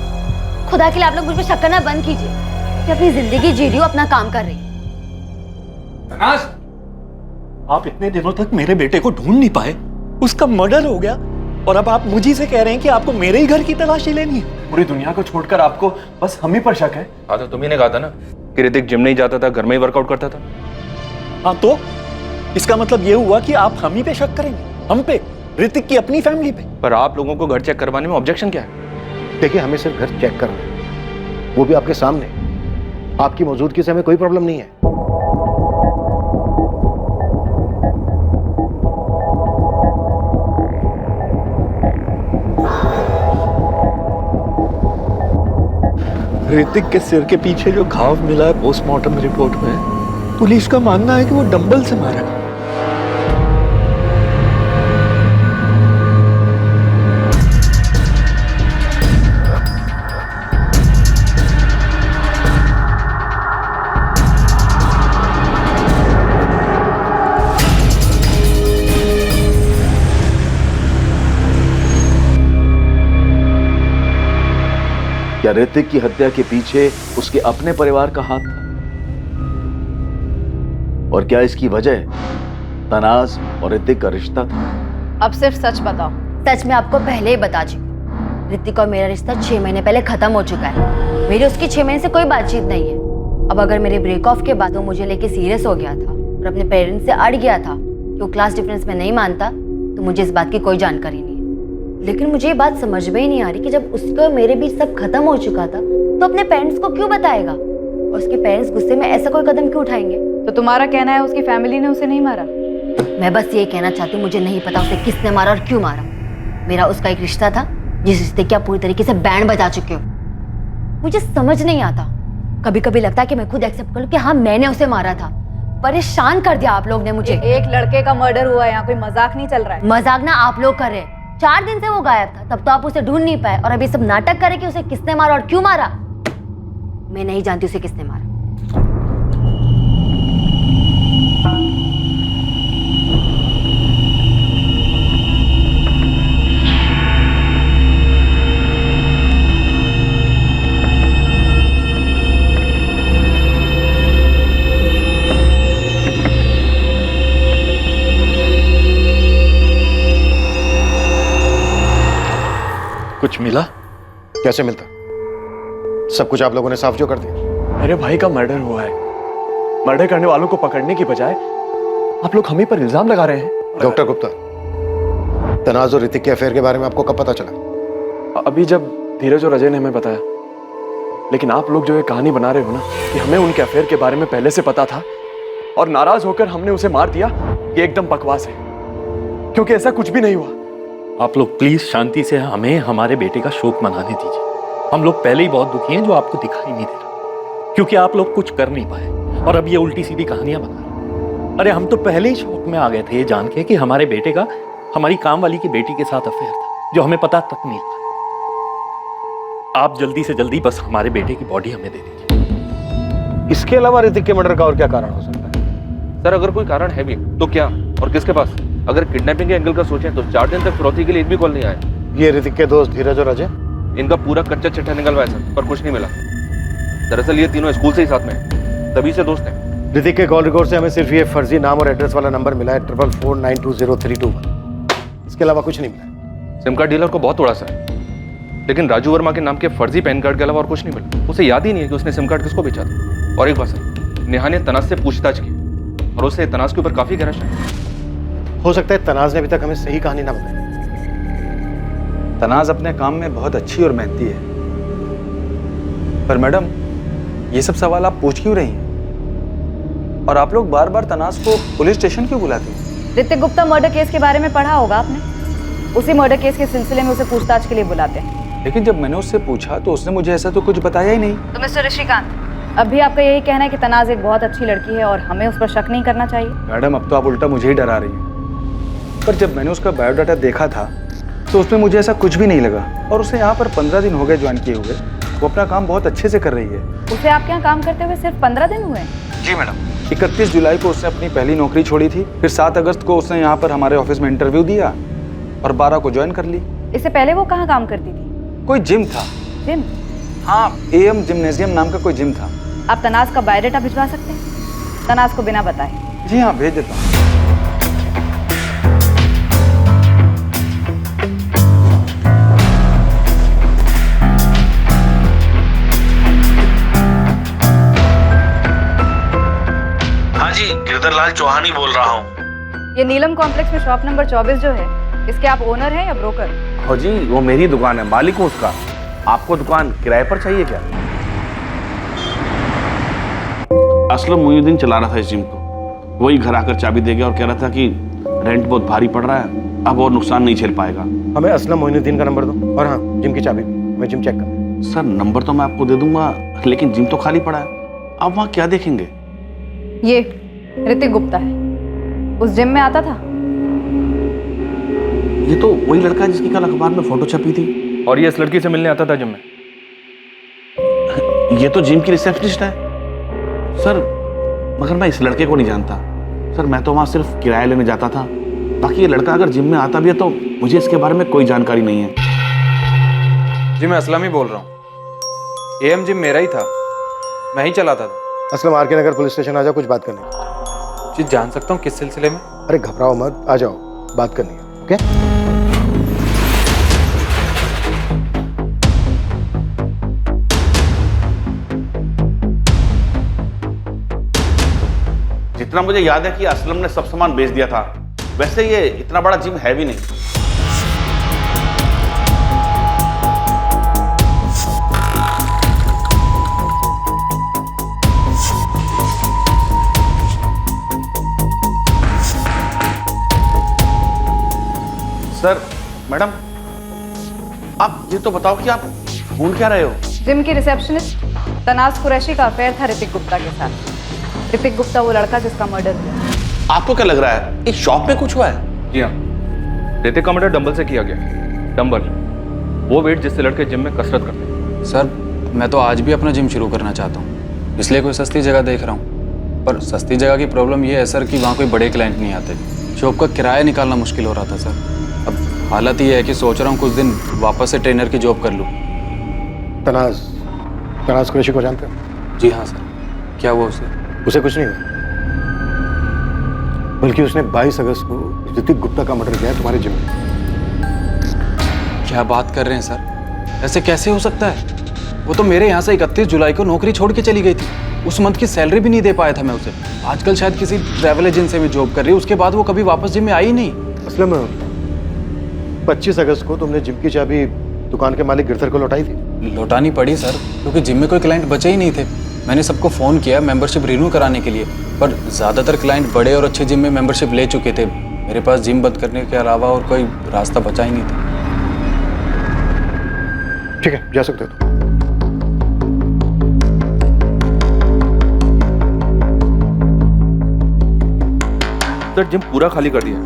O: खुदा के लिए आप लोग मुझ पर शक करना बंद कीजिए। मैं अपनी जिंदगी जी रही हूँ, अपना काम कर रही हूँ।
C: तनाज, आप इतने दिनों तक मेरे बेटे को ढूंढ नहीं पाए, उसका मर्डर हो गया, और अब आप मुझी से कह रहे हैं कि आपको मेरे ही घर की तलाशी लेनी है।
F: पूरी दुनिया को छोड़कर आपको बस हम ही पर शक है।
H: हाँ, तो तुम्ही ने कहा था ना कि ऋतिक जिम नहीं जाता था, घर में ही वर्कआउट करता था।
C: हाँ, तो इसका मतलब ये हुआ कि आप हम ही पे शक करेंगे, हम पे, ऋतिक की अपनी फैमिली पे।
H: पर आप लोगों को घर चेक करवाने में ऑब्जेक्शन क्या है?
K: देखिए, हमें सिर्फ घर चेक करना है, वो भी आपके सामने। आपकी मौजूदगी से हमें कोई प्रॉब्लम नहीं है।
C: ऋतिक के सिर के पीछे जो घाव मिला है पोस्टमार्टम रिपोर्ट में, पुलिस का मानना है कि वो डंबल से मारा है।
E: क्या ऋतिक की हत्या के पीछे उसके अपने परिवार का हाथ था? और क्या इसकी वजह तनाज और ऋतिक का रिश्ता था?
O: अब सिर्फ सच बताओ। सच मैं आपको पहले ही बता चुकी हूँ। ऋतिक और मेरा रिश्ता 6 महीने पहले खत्म हो चुका है। मेरी उसकी 6 महीने से कोई बातचीत नहीं है। अब अगर मेरे ब्रेक ऑफ के बाद वो मुझे लेके सीरियस हो गया था और अपने पेरेंट्स से अड़ गया था कि वो क्लास डिफरेंस में नहीं मानता, तो मुझे इस बात की कोई जानकारी नहीं है। लेकिन मुझे ये बात समझ में ही नहीं आ रही कि जब उसके और मेरे बीच सब खत्म हो चुका था, तो अपने पेरेंट्स को क्यों बताएगा, और उसके पेरेंट्स गुस्से में ऐसा कोई कदम क्यों उठाएंगे?
A: तो तुम्हारा कहना है उसकी फैमिली ने उसे नहीं मारा?
O: मैं बस ये कहना चाहती हूँ, मुझे नहीं पता उसे किसने मारा और क्यों मारा। मेरा उसका एक रिश्ता था, जिस रिश्ते की आप पूरी तरीके से बैंड बजा चुके हो। मुझे समझ नहीं आता। कभी कभी लगता है कि मैं खुद एक्सेप्ट कर लूं कि हाँ, मैंने उसे मारा था। परेशान कर दिया आप लोग ने मुझे।
A: एक लड़के का मर्डर हुआ है, यहाँ कोई मजाक नहीं चल रहा है।
O: मजाक ना आप लोग कर रहे हैं। 4 दिन से वो गायब था, तब तो आप उसे ढूंढ नहीं पाए, और अभी सब नाटक करे कि उसे किसने मारा और क्यों मारा। मैं नहीं जानती उसे किसने मारा।
C: कुछ मिला?
K: कैसे मिलता? सब कुछ आप लोगों ने साफ जो कर दिया।
F: मेरे भाई का मर्डर हुआ है। मर्डर करने वालों को पकड़ने की बजाय आप लोग हम ही पर इल्जाम लगा रहे हैं।
K: डॉक्टर गुप्ता, तनाज और ऋतिक के अफेयर के बारे में आपको कब पता चला?
F: अभी जब धीरज और अजय ने हमें बताया। लेकिन आप लोग जो ये कहानी बना रहे हो ना कि हमें उनके अफेयर के बारे में पहले से पता था और नाराज होकर हमने उसे मार दिया, ये एकदम बकवास है, क्योंकि ऐसा कुछ भी नहीं हुआ।
C: आप लोग प्लीज शांति से हमें हमारे बेटे का शोक मनाने दीजिए। हम लोग पहले ही बहुत दुखी हैं, जो आपको दिखाई नहीं दे रहा, क्योंकि आप लोग कुछ कर नहीं पाए और अब ये उल्टी सीधी कहानियां बना रहे। अरे हम तो पहले ही शौक में आ गए थे ये जान के कि हमारे बेटे का हमारी काम वाली की बेटी के साथ अफेयर था, जो हमें पता तक नहीं था। आप जल्दी से जल्दी बस हमारे बेटे की बॉडी हमें दे दीजिए।
E: इसके अलावा ऋतिक के मर्डर का और क्या कारण हो सकता है?
H: सर, अगर कोई कारण है भी तो क्या और किसके पास? अगर किडनैपिंग के एंगल का सोचें तो 4 दिन तक फिरौती के लिए एक भी कॉल नहीं आया।
K: ये ऋतिक के दोस्त धीरज और अजय,
H: इनका पूरा कच्चा चिट्ठा निकलवाया सर, पर कुछ नहीं मिला। दरअसल ये तीनों स्कूल से ही साथ में हैं, तभी से दोस्त हैं।
K: ऋतिक के कॉल रिकॉर्ड से हमें सिर्फ ये फर्जी नाम और एड्रेस वाला नंबर मिला है 44492032। इसके अलावा कुछ नहीं मिला।
H: सिम कार्ड डीलर को बहुत तोड़ा सर, लेकिन राजू वर्मा के नाम के फर्जी पैन कार्ड के अलावा और कुछ नहीं मिला। उसे याद ही नहीं है कि उसने सिम कार्ड किसको बेचा था। और एक बात सर, नेहा ने तनाज से पूछताछ की और उसे तनाज के ऊपर काफी गहरा शक है।
K: हो सकता है तनाज ने अभी तक हमें सही कहानी ना बताई।
E: तनाज अपने काम में बहुत अच्छी और मेहनती है। पर मैडम, ये सब सवाल आप पूछ क्यों रही हैं? और आप लोग बार बार तनाज को पुलिस स्टेशन क्यों बुलाती हैं?
A: ऋतिक गुप्ता मर्डर केस के बारे में पढ़ा होगा आपने। उसी मर्डर केस के सिलसिले में उसे पूछताछ के लिए बुलाते हैं।
E: लेकिन जब मैंने उससे पूछा तो उसने मुझे ऐसा तो कुछ बताया ही नहीं।
A: तो मिस्टर ऋषिकांत, अब भी आपका यही कहना है कि तनाज एक बहुत अच्छी लड़की है और हमें उस पर शक नहीं करना चाहिए?
E: मैडम, अब तो आप उल्टा मुझे ही डरा रही हैं। पर जब मैंने उसका बायोडाटा देखा था तो उसमें मुझे ऐसा कुछ भी नहीं लगा। और उसे यहाँ पर 15 दिन हो गए ज्वाइन किए हुए। वो अपना काम बहुत अच्छे से कर रही है।
A: उसे आपके यहाँ काम करते हुए सिर्फ 15 दिन हुए?
E: जी मैडम। 31 जुलाई को उसने अपनी पहली नौकरी छोड़ी थी। फिर 7 अगस्त को उसने यहाँ पर हमारे ऑफिस में इंटरव्यू दिया और 12 को ज्वाइन कर ली।
A: इससे पहले वो कहाँ काम करती थी?
E: कोई जिम था।
A: जिम?
E: हाँ, AM जिम्नेजियम नाम का कोई जिम था।
A: आप तनाज का बायोडाटा भिजवा सकते हैं तनाज को बिना बताए?
E: जी हाँ, भेज देता हूँ।
P: हाँ जी, गिरधरलाल चौहान ही बोल रहा हूँ।
A: ये नीलम कॉम्प्लेक्स में शॉप नंबर 24 जो है, इसके आप ओनर हैं या ब्रोकर?
P: हाँ जी, वो मेरी दुकान है, मालिक हूँ उसका। आपको दुकान किराए पर चाहिए क्या? असलम मुईनुद्दीन चला रहा था इस जिम को। वही घर आकर चाबी दे गया और कह रहा था कि रेंट बहुत भारी पड़ रहा है, अब और नुकसान नहीं झेल पाएगा।
K: हमें असलम मोइनुद्दीन का नंबर दो और हाँ, जिम की चाबी। मैं जिम चेक कर।
P: सर, नंबर तो मैं आपको दे दूंगा, लेकिन जिम तो खाली पड़ा है। आप वहाँ क्या देखेंगे?
A: ये ऋतिक गुप्ता है, उस जिम में आता था।
P: ये तो वही लड़का है जिसकी कल अखबार में फोटो छपी थी।
H: और ये इस लड़की से मिलने आता था जिम में।
P: ये तो जिम की रिसेप्शनिस्ट है सर, मगर मैं इस लड़के को नहीं जानता सर। मैं तो वहाँ सिर्फ किराया लेने जाता था। बाकी ये लड़का अगर जिम में आता भी है तो मुझे इसके बारे में कोई जानकारी नहीं है।
E: जी मैं असलम ही बोल रहा हूँ। AM जिम मेरा ही था, मैं ही चलाता था।
K: असलम, RK नगर पुलिस स्टेशन आ जाओ, कुछ बात करनी है।
E: जी जान सकता हूँ किस सिलसिले में?
K: अरे घबराओ मत, आ जाओ, बात करनी है। ओके?
P: जितना मुझे याद है कि असलम ने सब सामान बेच दिया था। वैसे ये इतना बड़ा जिम है भी नहीं। सर, मैडम, आप ये तो बताओ कि आप ढूंढ क्या रहे हो?
A: जिम की रिसेप्शनिस्ट तनाज कुरैशी का अफेयर था ऋतिक गुप्ता के साथ। ऋतिक गुप्ता वो लड़का जिसका मर्डर हुआ।
P: आपको क्या लग रहा है, इस शॉप में कुछ हुआ है?
H: जी हाँ, ऋतिक का मर्डर डंबल से किया गया। डंबल, वो वेट जिससे लड़के जिम में कसरत करते हैं।
Q: सर, मैं तो आज भी अपना जिम शुरू करना चाहता हूँ, इसलिए कोई सस्ती जगह देख रहा हूँ। पर सस्ती जगह की प्रॉब्लम ये है सर कि वहाँ कोई बड़े क्लाइंट नहीं आते। शॉप का किराया निकालना मुश्किल हो रहा था सर। अब हालत ये है कि सोच रहा हूँ कुछ दिन वापस से ट्रेनर की जॉब कर लूँ।
K: तनाज कुरैशी को जानते हो?
Q: जी हाँ सर। क्या हुआ
K: उसे कुछ नहीं हुआ, बल्कि उसने 22 अगस्त को ऋतिक गुप्ता का मर्डर किया तुम्हारे जिम में।
Q: क्या बात कर रहे हैं सर, ऐसे कैसे हो सकता है? वो तो मेरे यहाँ से 31 जुलाई को नौकरी छोड़ के चली गई थी। उस मंथ की सैलरी भी नहीं दे पाया था मैं उसे। आजकल शायद किसी ट्रैवल एजेंसी में जॉब कर रही है। उसके बाद वो कभी वापस जिम में आई ही नहीं।
K: असलम, 25 अगस्त को तुमने जिम की चाबी दुकान के मालिक गिरधर को लौटाई थी।
Q: लौटानी पड़ी सर, क्योंकि जिम में कोई क्लाइंट बचे ही नहीं थे। मैंने सबको फ़ोन किया मेंबरशिप रिन्यू कराने के लिए, पर ज़्यादातर क्लाइंट बड़े और अच्छे जिम में मेंबरशिप ले चुके थे। मेरे पास जिम बंद करने के अलावा और कोई रास्ता बचा ही नहीं था।
K: ठीक है, जा सकते हो तुम।
H: सर, जिम पूरा खाली कर दिया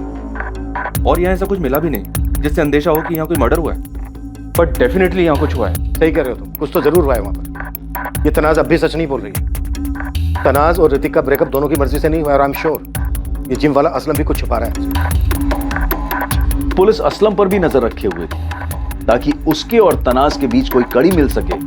H: और यहाँ ऐसा कुछ मिला भी नहीं जिससे अंदेशा हो कि यहाँ कोई मर्डर हुआ है। पर डेफिनेटली यहाँ कुछ हुआ है।
K: सही कह रहे हो तुम, कुछ तो जरूर हुआ है वहां पर। ये तनाज अब भी सच नहीं बोल रही है। तनाज और ऋतिक का ब्रेकअप दोनों की मर्जी से नहीं हुआ और आई एम श्योर ये जिम वाला असलम भी कुछ छुपा रहा है।
E: पुलिस असलम पर भी नजर रखे हुए थी ताकि उसके और तनाज के बीच कोई कड़ी मिल सके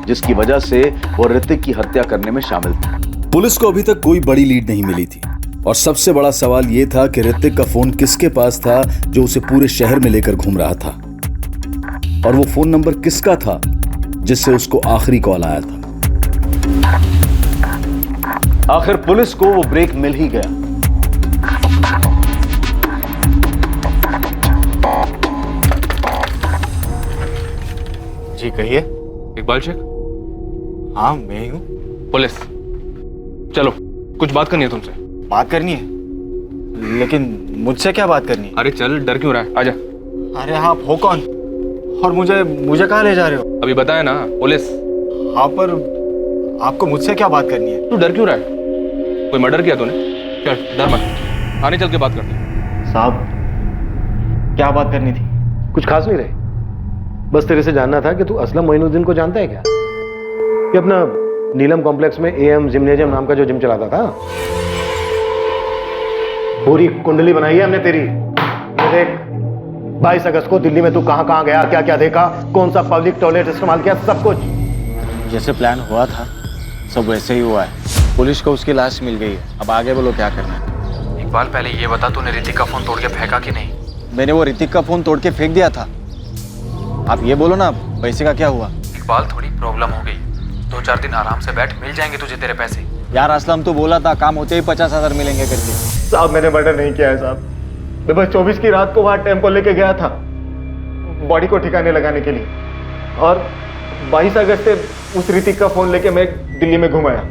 E: जिसकी वजह से वो ऋतिक की हत्या करने में शामिल था।
R: पुलिस को अभी तक कोई बड़ी लीड नहीं मिली थी और सबसे बड़ा सवाल यह था कि ऋतिक का फोन किसके पास था जो उसे पूरे शहर में लेकर घूम रहा था, और वो फोन नंबर किसका था जिससे उसको आखिरी कॉल आया था।
E: आखिर पुलिस को वो ब्रेक मिल ही गया।
Q: जी कहिए।
H: इकबाल शेख?
Q: हाँ मैं ही हूँ।
H: पुलिस, चलो कुछ बात करनी है तुमसे।
Q: बात करनी है? लेकिन मुझसे क्या बात करनी है?
H: अरे चल, डर क्यों रहा है, आजा।
Q: अरे हाँ, आप हो कौन?
K: और मुझे कहाँ ले जा रहे हो?
H: अभी बताया ना, पुलिस।
K: हाँ, पर आपको मुझसे क्या बात करनी है?
H: तू डर क्यों रहा है? कोई मर्डर किया तूने? चल डर मत, आने चल के बात करते हैं।
K: साहब, क्या बात करनी थी? कुछ खास नहीं रहे, बस तेरे से जानना था कि तू असलम मोइनुद्दीन को जानता है क्या? कि अपना नीलम कॉम्प्लेक्स में एएम जिम्नेजियम नाम का जो जिम चलाता था। पूरी कुंडली बनाई है हमने तेरी। ये देख, 22 अगस्त को दिल्ली में तू कहां कहां गया, क्या क्या देखा, कौन सा पब्लिक टॉयलेट इस्तेमाल किया, सब कुछ।
E: जैसे प्लान हुआ था सब वैसे ही हुआ है। पुलिस को उसकी लाश मिल गई है, अब आगे बोलो क्या करना है।
Q: इकबाल, पहले ये बता, तूने ऋतिक का फोन तोड़ के फेंका कि नहीं?
E: मैंने वो ऋतिक का फोन तोड़ के फेंक दिया था। आप ये बोलो ना, पैसे का क्या हुआ?
Q: इकबाल, थोड़ी प्रॉब्लम हो गई, 2-4 दिन आराम से बैठ, मिल जाएंगे तुझे तेरे पैसे।
E: यार असलम तो बोला था काम होते ही 50,000 मिलेंगे करके।
K: साहब, मैंने मर्डर नहीं किया है साहब। मैं बस 24 की रात को वहां टेम्पो लेके गया था बॉडी को ठिकाने लगाने के लिए, और 22 अगस्त से उस ऋतिक का फोन लेके मैं दिल्ली में घुमाया।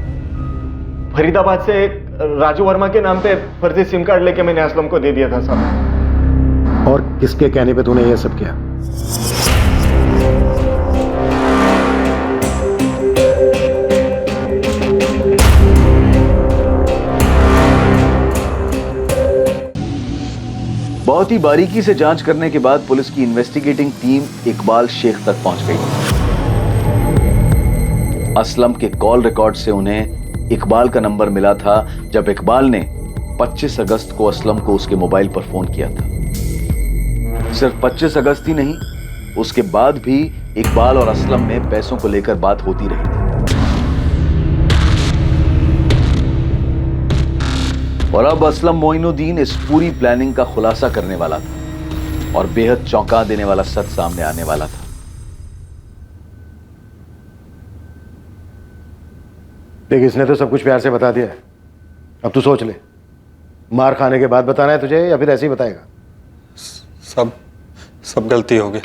K: फरीदाबाद से एक राजू वर्मा के नाम पे फर्जी सिम कार्ड लेके मैंने असलम को दे दिया था साहब। और किसके कहने पे तूने ये सब किया?
E: बहुत ही बारीकी से जांच करने के बाद पुलिस की इन्वेस्टिगेटिंग टीम इकबाल शेख तक पहुंच गई। असलम के कॉल रिकॉर्ड से उन्हें इकबाल का नंबर मिला था जब इकबाल ने 25 अगस्त को असलम को उसके मोबाइल पर फोन किया था। सिर्फ 25 अगस्त ही नहीं, उसके बाद भी इकबाल और असलम में पैसों को लेकर बात होती रही थी। और अब असलम मोइनुद्दीन इस पूरी प्लानिंग का खुलासा करने वाला था और बेहद चौंका देने वाला सच सामने आने वाला था।
K: देख, इसने तो सब कुछ प्यार से बता दिया है, अब तू सोच ले, मार खाने के बाद बताना है तुझे या फिर ऐसे ही बताएगा?
Q: सब गलती हो गई।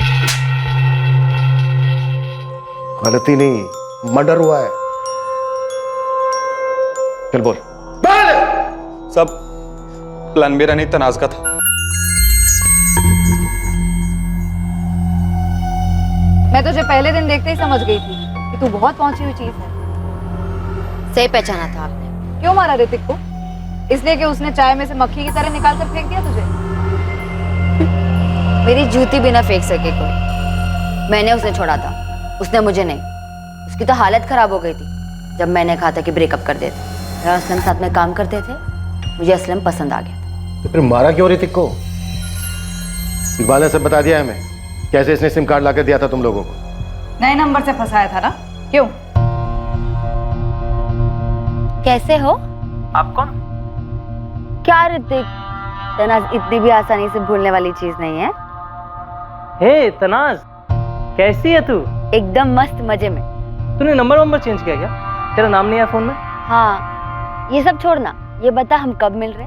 K: गलती नहीं, मर्डर हुआ है। चल बोल।
Q: सब प्लान मेरा नहीं, तनाज का था।
A: मैं तुझे पहले दिन देखते ही समझ गई थी कि तू बहुत पहुंची हुई चीज है।
O: सही पहचाना था आपने।
A: क्यों मारा ऋतिक को? इसलिए कि उसने चाय में से मक्खी की तरह निकाल कर फेंक दिया तुझे?
O: मेरी जूती भी ना फेंक सके कोई। मैंने उसे छोड़ा था, उसने मुझे नहीं। उसकी तो हालत खराब हो गई थी जब मैंने कहा था कि ब्रेकअप कर देते। मेरा असलम साथ में काम करते थे, मुझे असलम पसंद आ गया।
K: तो फिर मारा क्यों ऋतिक को? इकबाल ने सब बता दिया है हमें, कैसे इसने सिम कार्ड लाकर दिया था तुम लोगों को।
A: नए नंबर से फंसाया था ना? क्यों?
O: कैसे हो
N: आप? कौन?
O: क्या ऋतिक, तनाज इतनी भी आसानी से भूलने वाली चीज नहीं है।
N: हे तनाज, कैसी है तू?
O: एकदम मस्त, मजे में।
N: तूने नंबर चेंज किया क्या? तेरा नाम नहीं है फोन में?
O: हाँ, ये सब छोड़ना, ये बता हम कब मिल रहे?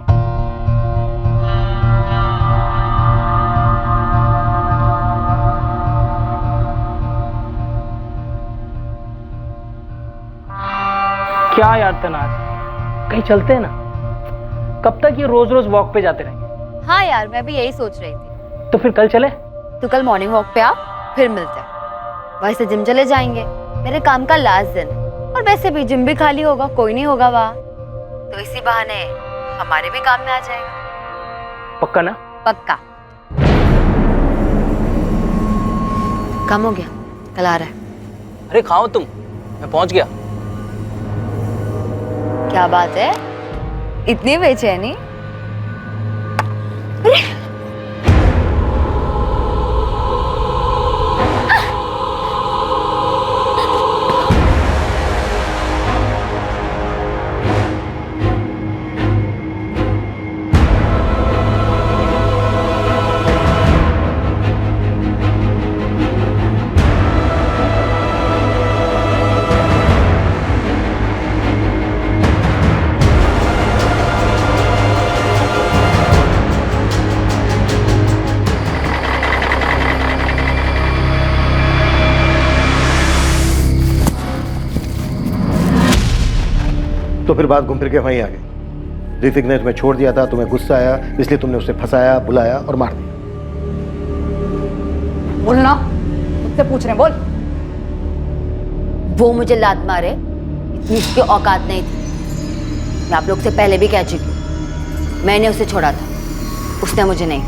N: क्या यार तनाज, कहीं चलते हैं ना? कब तक ये रोज रोज वॉक पे जाते रहेंगे?
O: हाँ यार, मैं भी यही सोच रही थी।
N: तो फिर कल चले?
O: तो कल मॉर्निंग वॉक पे आ, फिर मिलते हैं। वहीं से जिम चले जाएंगे, मेरे काम का लास्ट दिन है। और वैसे भी जिम भी खाली होगा, कोई नहीं होगा वहाँ, तो इसी बहाने हमारे भी काम में आ जाएगा।
N: पक्का ना?
O: पक्का। काम हो गया, कल आ रहा है।
N: अरे खाओ तुम, मैं पहुंच गया।
O: क्या बात है, इतनी बेचैनी?
K: तो फिर बात घूम फिर के वहीं आ गई। ऋतिक ने तुम्हें छोड़ दिया था, तुम्हें गुस्सा आया, इसलिए तुमने उसे फंसाया, बुलाया और मार दिया।
A: बोलना, तुझसे पूछ रहे हैं, बोल।
O: वो मुझे लात मारे, इतनी उसकी औकात नहीं थी। मैं आप लोग से पहले भी कह चुकी हूँ, मैंने उसे छोड़ा था, उसने मुझे नहीं।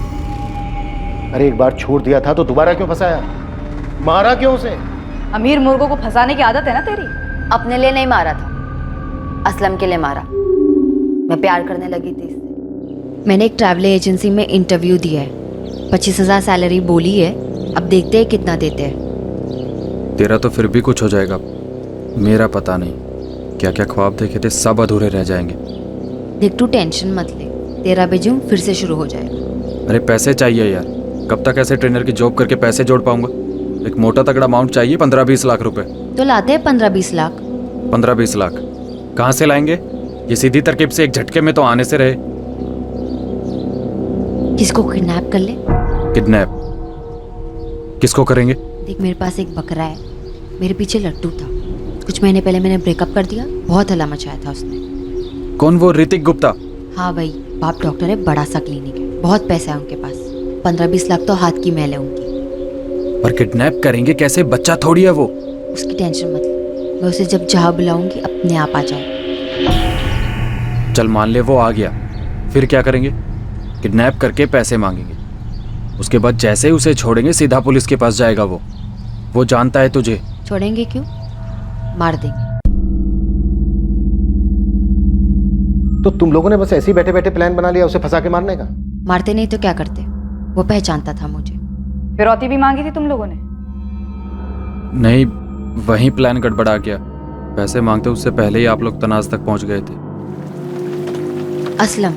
K: अरे एक बार छोड़ दिया था तो दोबारा क्यों फंसाया? मारा क्यों उसे?
A: अमीर मुर्गों को फंसाने की आदत है ना तेरी।
O: अपने लिए नहीं मारा था, असलम के लिए मारा। मैं प्यार करने लगी थी इससे। मैंने एक ट्रैवल एजेंसी में इंटरव्यू दिया है, 25,000 सैलरी बोली है, अब देखते हैं कितना देते हैं।
Q: तेरा तो फिर भी कुछ हो जाएगा, मेरा पता नहीं। क्या क्या ख्वाब देखे थे सब अधूरे रह जाएंगे।
O: देख तू टेंशन मत ले, तेरा बेजूम फिर से शुरू हो जाएगा।
Q: अरे पैसे चाहिए यार, कब तक ऐसे ट्रेनर की जॉब करके पैसे जोड़ पाऊंगा? एक मोटा तगड़ा अमाउंट चाहिए, 15-20 लाख रुपए।
O: तो लाते हैं 15-20 लाख।
Q: 15-20 लाख कहाँ से लाएंगे? ये सीधी तरकीब से एक झटके में तो आने से रहे।
O: किसको किडनैप कर ले?
Q: किडनैप किसको करेंगे?
O: देख मेरे पास एक बकरा है, मेरे पीछे लट्टू था। कुछ महीने पहले मैंने ब्रेकअप कर दिया, बहुत हल्ला मचाया था उसने।
Q: कौन वो ऋतिक गुप्ता?
O: हाँ भाई, बाप डॉक्टर है, बड़ा सा क्लिनिक है, बहुत पैसा है उनके पास। 15-20 लाख तो हाथ की मैल है उनकी।
Q: पर किडनैप करेंगे कैसे? बच्चा थोड़ी है वो।
O: उसकी टेंशन मत ले, मैं उसे जब जहाँ बुलाऊंगी अपने आप आ जाए।
Q: चल मान ले वो आ गया, फिर क्या करेंगे? किडनैप करके पैसे मांगेंगे, उसके बाद जैसे ही उसे छोड़ेंगे सीधा पुलिस के पास जाएगा वो जानता है तुझे।
O: छोड़ेंगे क्यों, मार देंगे।
K: तो तुम लोगों ने बस ऐसे ही बैठे बैठे प्लान बना लिया उसे फंसा के मारने का?
O: मारते नहीं तो क्या करते, वो पहचानता था मुझे।
A: फिरौती भी मांगी थी तुम लोगों ने?
Q: नहीं, वहीं प्लान गड़बड़ा गया। पैसे मांगते उससे पहले ही आप लोग तनाज तक पहुंच गए थे।
O: असलम,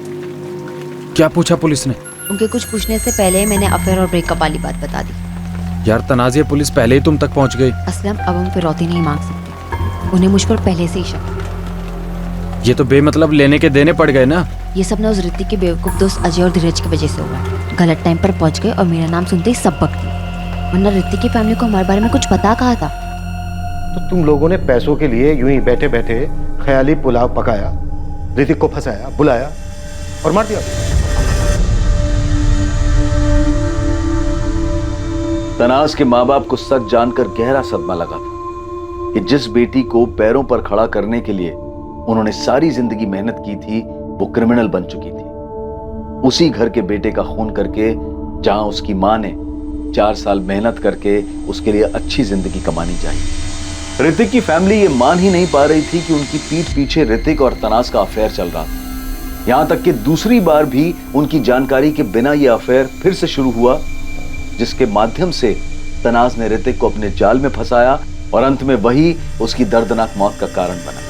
Q: क्या पूछा पुलिस ने?
O: उनके कुछ पूछने से पहले ही मैंने अफेयर और ब्रेकअप वाली बात बता दी।
Q: यार तनाज, ये पुलिस पहले ही तुम तक पहुंच गई।
O: असलम, अब हम फिरौती नहीं मांग सकते, उन्हें मुझ पर पहले से ही शक है।
Q: ये तो बेमतलब लेने के देने पड़ गए ना।
O: ये सब ना उस ऋतिक के बेवकूफ दोस्त अजय और धीरज की वजह से हुआ। गलत टाइम पर पहुंच गए और मेरा नाम सुनते ही सब बक दिए, वरना ऋतिक की फैमिली को हमारे बारे में कुछ पता कहा था।
K: तो तुम लोगों ने पैसों के लिए यूं ही बैठे बैठे ख्याली पुलाव पकाया, ऋतिक को फंसाया, बुलाया और मार दिया।
E: तनाज के माँ बाप को सच जानकर गहरा सदमा लगा था कि जिस बेटी को पैरों पर खड़ा करने के लिए उन्होंने सारी जिंदगी मेहनत की थी वो क्रिमिनल बन चुकी थी। उसी घर के बेटे का खून करके, जहां उसकी मां ने 4 साल मेहनत करके उसके लिए अच्छी जिंदगी कमानी चाहिए। ऋतिक की फैमिली ये मान ही नहीं पा रही थी कि उनकी पीठ पीछे ऋतिक और तनाज का अफेयर चल रहा था। यहां तक कि दूसरी बार भी उनकी जानकारी के बिना यह अफेयर फिर से शुरू हुआ, जिसके माध्यम से तनाज ने ऋतिक को अपने जाल में फंसाया और अंत में वही उसकी दर्दनाक मौत का कारण बना।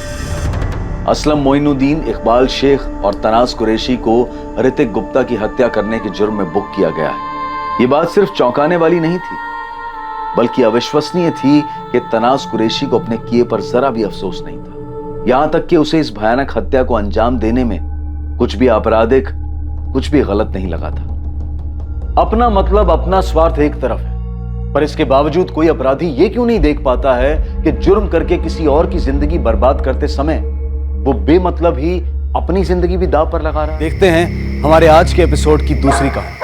E: असलम मोइनुद्दीन, इकबाल शेख और तनाज कुरैशी को ऋतिक गुप्ता की हत्या करने के जुर्म में बुक किया गया है। ये बात सिर्फ चौंकाने वाली नहीं थी, बल्कि अविश्वसनीय थी कि तनाज कुरैशी को अपने किए पर जरा भी अफसोस नहीं था। यहां तक कि उसे इस भयानक हत्या को अंजाम देने में कुछ भी आपराधिक, कुछ भी गलत नहीं लगा था। अपना मतलब, अपना स्वार्थ एक तरफ है, पर इसके बावजूद कोई अपराधी ये क्यों नहीं देख पाता है कि जुर्म करके किसी और की जिंदगी बर्बाद करते समय वो बेमतलब ही अपनी जिंदगी भी दांव पर लगा रहा है। देखते हैं हमारे आज के एपिसोड की दूसरी कहानी।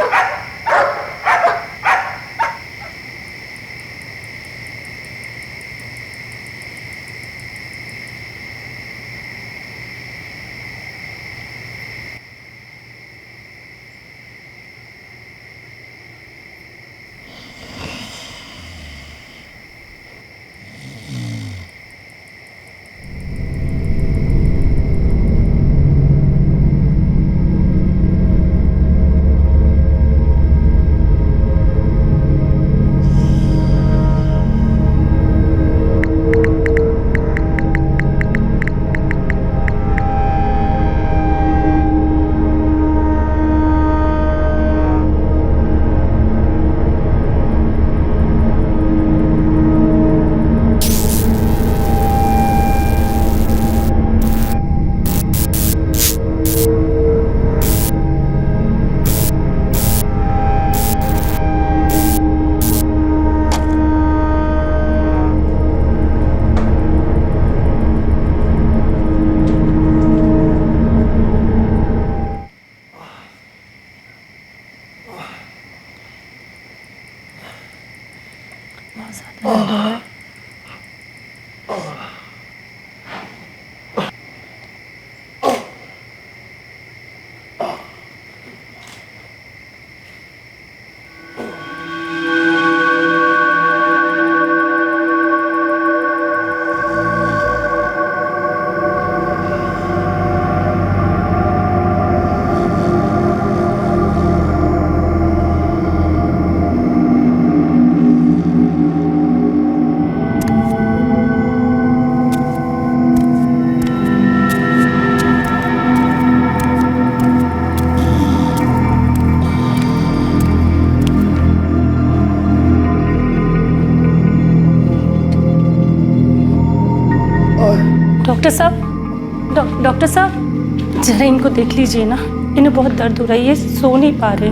G: डॉक्टर साहब जरा इनको देख लीजिए ना, इन्हें बहुत दर्द हो रहा है, ये सो नहीं पा रहे।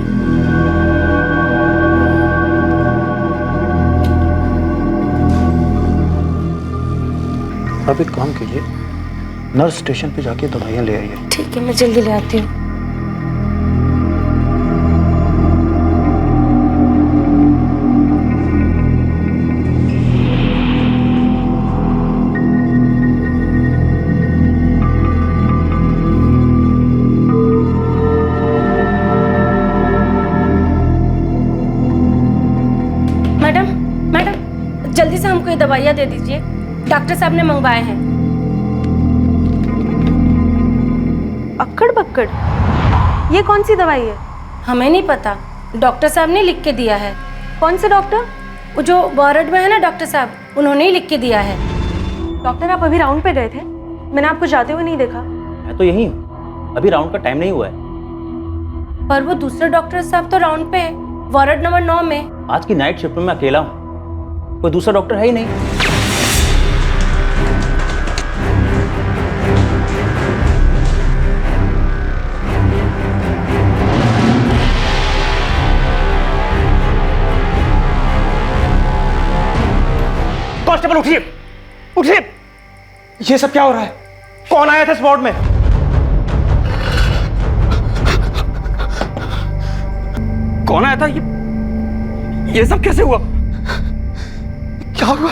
K: आप एक काम कीजिए, नर्स स्टेशन पे जाके दवाइयाँ ले आइए।
G: ठीक है, मैं जल्दी ले आती हूँ। जल्दी से हमको ये दवाइयाँ दे दीजिए, डॉक्टर साहब ने मंगवाए हैं।
D: अक्कड़ बक्कड़, ये कौन सी दवाई है?
G: हमें नहीं पता, डॉक्टर साहब ने लिख के दिया है।
D: कौन से डॉक्टर?
G: वो जो वार्ड में है ना डॉक्टर साहब, उन्होंने ही लिख के दिया है।
D: डॉक्टर आप अभी राउंड पे गए थे, मैंने आपको जाते हुए नहीं देखा।
N: मैं तो यही हूँ, अभी राउंड का टाइम नहीं हुआ है।
G: पर वो दूसरे डॉक्टर साहब तो राउंड पे है, वार्ड नंबर 9 में।
N: आज की नाइट शिफ्ट में मैं अकेला हूँ, कोई दूसरा डॉक्टर है ही नहीं।
L: कांस्टेबल उठिए, उठिए! ये सब क्या हो रहा है? कौन आया था इस वार्ड में? कौन आया था? ये सब कैसे हुआ? क्या हुआ?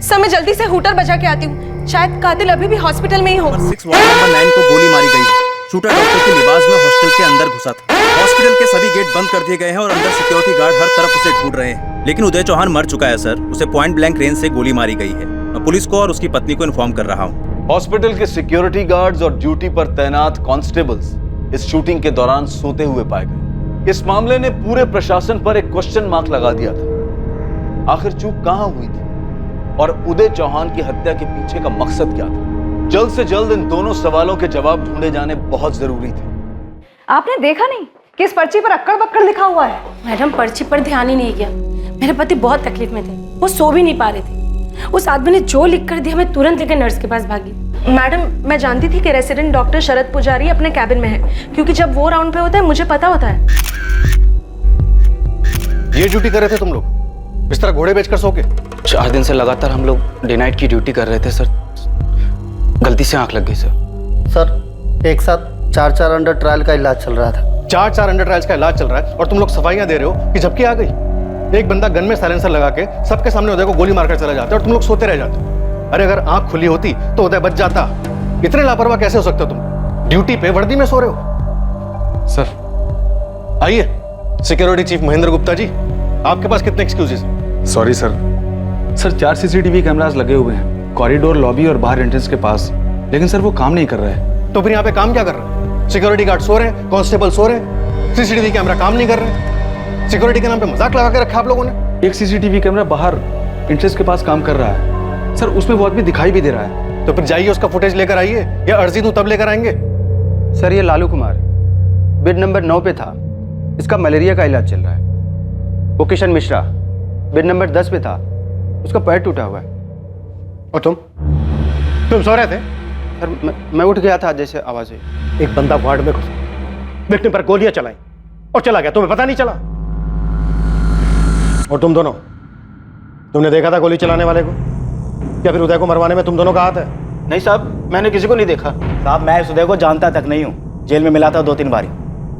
D: सर मैं जल्दी से हूटर बजा के आती हूँ, शायद कातिल अभी भी हॉस्पिटल में ही हो।
S: 6 वार्ड नंबर 9 को गोली मारी गई है। शूटर डॉक्टर के लिबास में हॉस्टल के अंदर घुसा था। हॉस्पिटल के सभी गेट बंद कर दिए गए हैं और अंदर सिक्योरिटी गार्ड हर तरफ उसे ढूंढ रहे हैं, लेकिन उदय चौहान मर चुका है सर। उसे पॉइंट ब्लैंक रेंज से गोली मारी गई है। मैं पुलिस को और उसकी पत्नी को इन्फॉर्म कर रहा हूँ।
E: हॉस्पिटल के सिक्योरिटी गार्ड्स और ड्यूटी पर तैनात कांस्टेबल्स इस शूटिंग के दौरान सोते हुए पाए गए। इस मामले ने पूरे प्रशासन पर एक क्वेश्चन मार्क लगा दिया था। आखिर चूक कहां हुई थी और उदय चौहान की हत्या के पीछे का मकसद क्या था? जल्द से जल्द इन दोनों सवालों के जवाब ढूंढे जाने बहुत जरूरी थे।
A: आपने देखा नहीं कि इस पर्ची पर अक्कड़ बक्कड़ लिखा हुआ है?
G: मैडम पर्ची पर ध्यान ही नहीं गया। मेरे पति बहुत तकलीफ में थे, वो सो भी नहीं पा रहे थे। उस आदमी ने जो लिख कर दिया, मैं तुरंत लेकर नर्स के पास भागी।
D: मैडम मैं जानती थी कि रेसिडेंट डॉक्टर शरद पुजारी अपने कैबिन में है, क्योंकि जब वो राउंड पे होता है मुझे पता होता है।
K: ये ड्यूटी कर रहे थे तुम लोग? बिस्तर घोड़े बेचकर सो के?
I: 4 दिन से लगातार हम लोग डे नाइट की ड्यूटी कर रहे थे सर, गलती से आंख लग गई सर।
L: सर एक साथ 4 अंडर ट्रायल का इलाज चल रहा था।
K: 4 अंडर ट्रायल्स का इलाज चल रहा है और तुम लोग सफाइयां दे रहे हो कि झपकी आ गई। एक बंदा गन में साइलेंसर लगा के सबके सामने उदय को गोली मारकर चला जाता है और तुम लोग सोते रह जाते हो। अरे अगर आंख खुली होती तो उदय बच जाता। इतने लापरवाह कैसे हो सकते हो तुम? ड्यूटी पे वर्दी में सो रहे हो।
H: सर
K: आइए, सिक्योरिटी चीफ महेंद्र गुप्ता जी, आपके पास कितने excuses?
P: Sorry sir. Sir 4 CCTV cameras लगे हुए हैं कॉरिडोर, लॉबी और बाहर एंट्रेंस के पास, लेकिन सर वो काम नहीं कर रहे हैं।
K: तो फिर यहाँ पे काम क्या कर रहे हैं? सिक्योरिटी गार्ड सो रहे हैं, कांस्टेबल सो रहे हैं, सीसीटीवी कैमरा काम नहीं कर रहे। सिक्योरिटी के नाम पे मजाक लगा के रखा आप लोगों ने।
P: एक सीसीटीवी कैमरा बाहर एंट्रेंस के पास काम कर रहा है सर, उसमें वो आदमी दिखाई भी दे रहा है।
K: तो फिर जाइए उसका फुटेज लेकर आइए, या अर्जी दूं तब लेकर आएंगे?
I: सर ये लालू कुमार बेड नंबर 9 पे था, इसका मलेरिया का इलाज चल रहा है। वो किशन मिश्रा बेड नंबर 10 पे था, उसका पैर टूटा हुआ है।
K: और तुम सो रहे थे?
I: सर मैं उठ गया था जैसे आवाज हुई।
K: एक बंदा वार्ड में घुसा, विक्टिम पर गोलियां चलाई और चला गया, तुम्हें पता नहीं चला? और तुम दोनों, तुमने देखा था गोली चलाने वाले को, या फिर उदय को मरवाने में तुम दोनों का हाथ है?
I: नहीं साहब, मैंने किसी को नहीं देखा।
N: साहब मैं इस उदय को जानता तक नहीं हूँ, जेल में मिला था 2-3 बारी,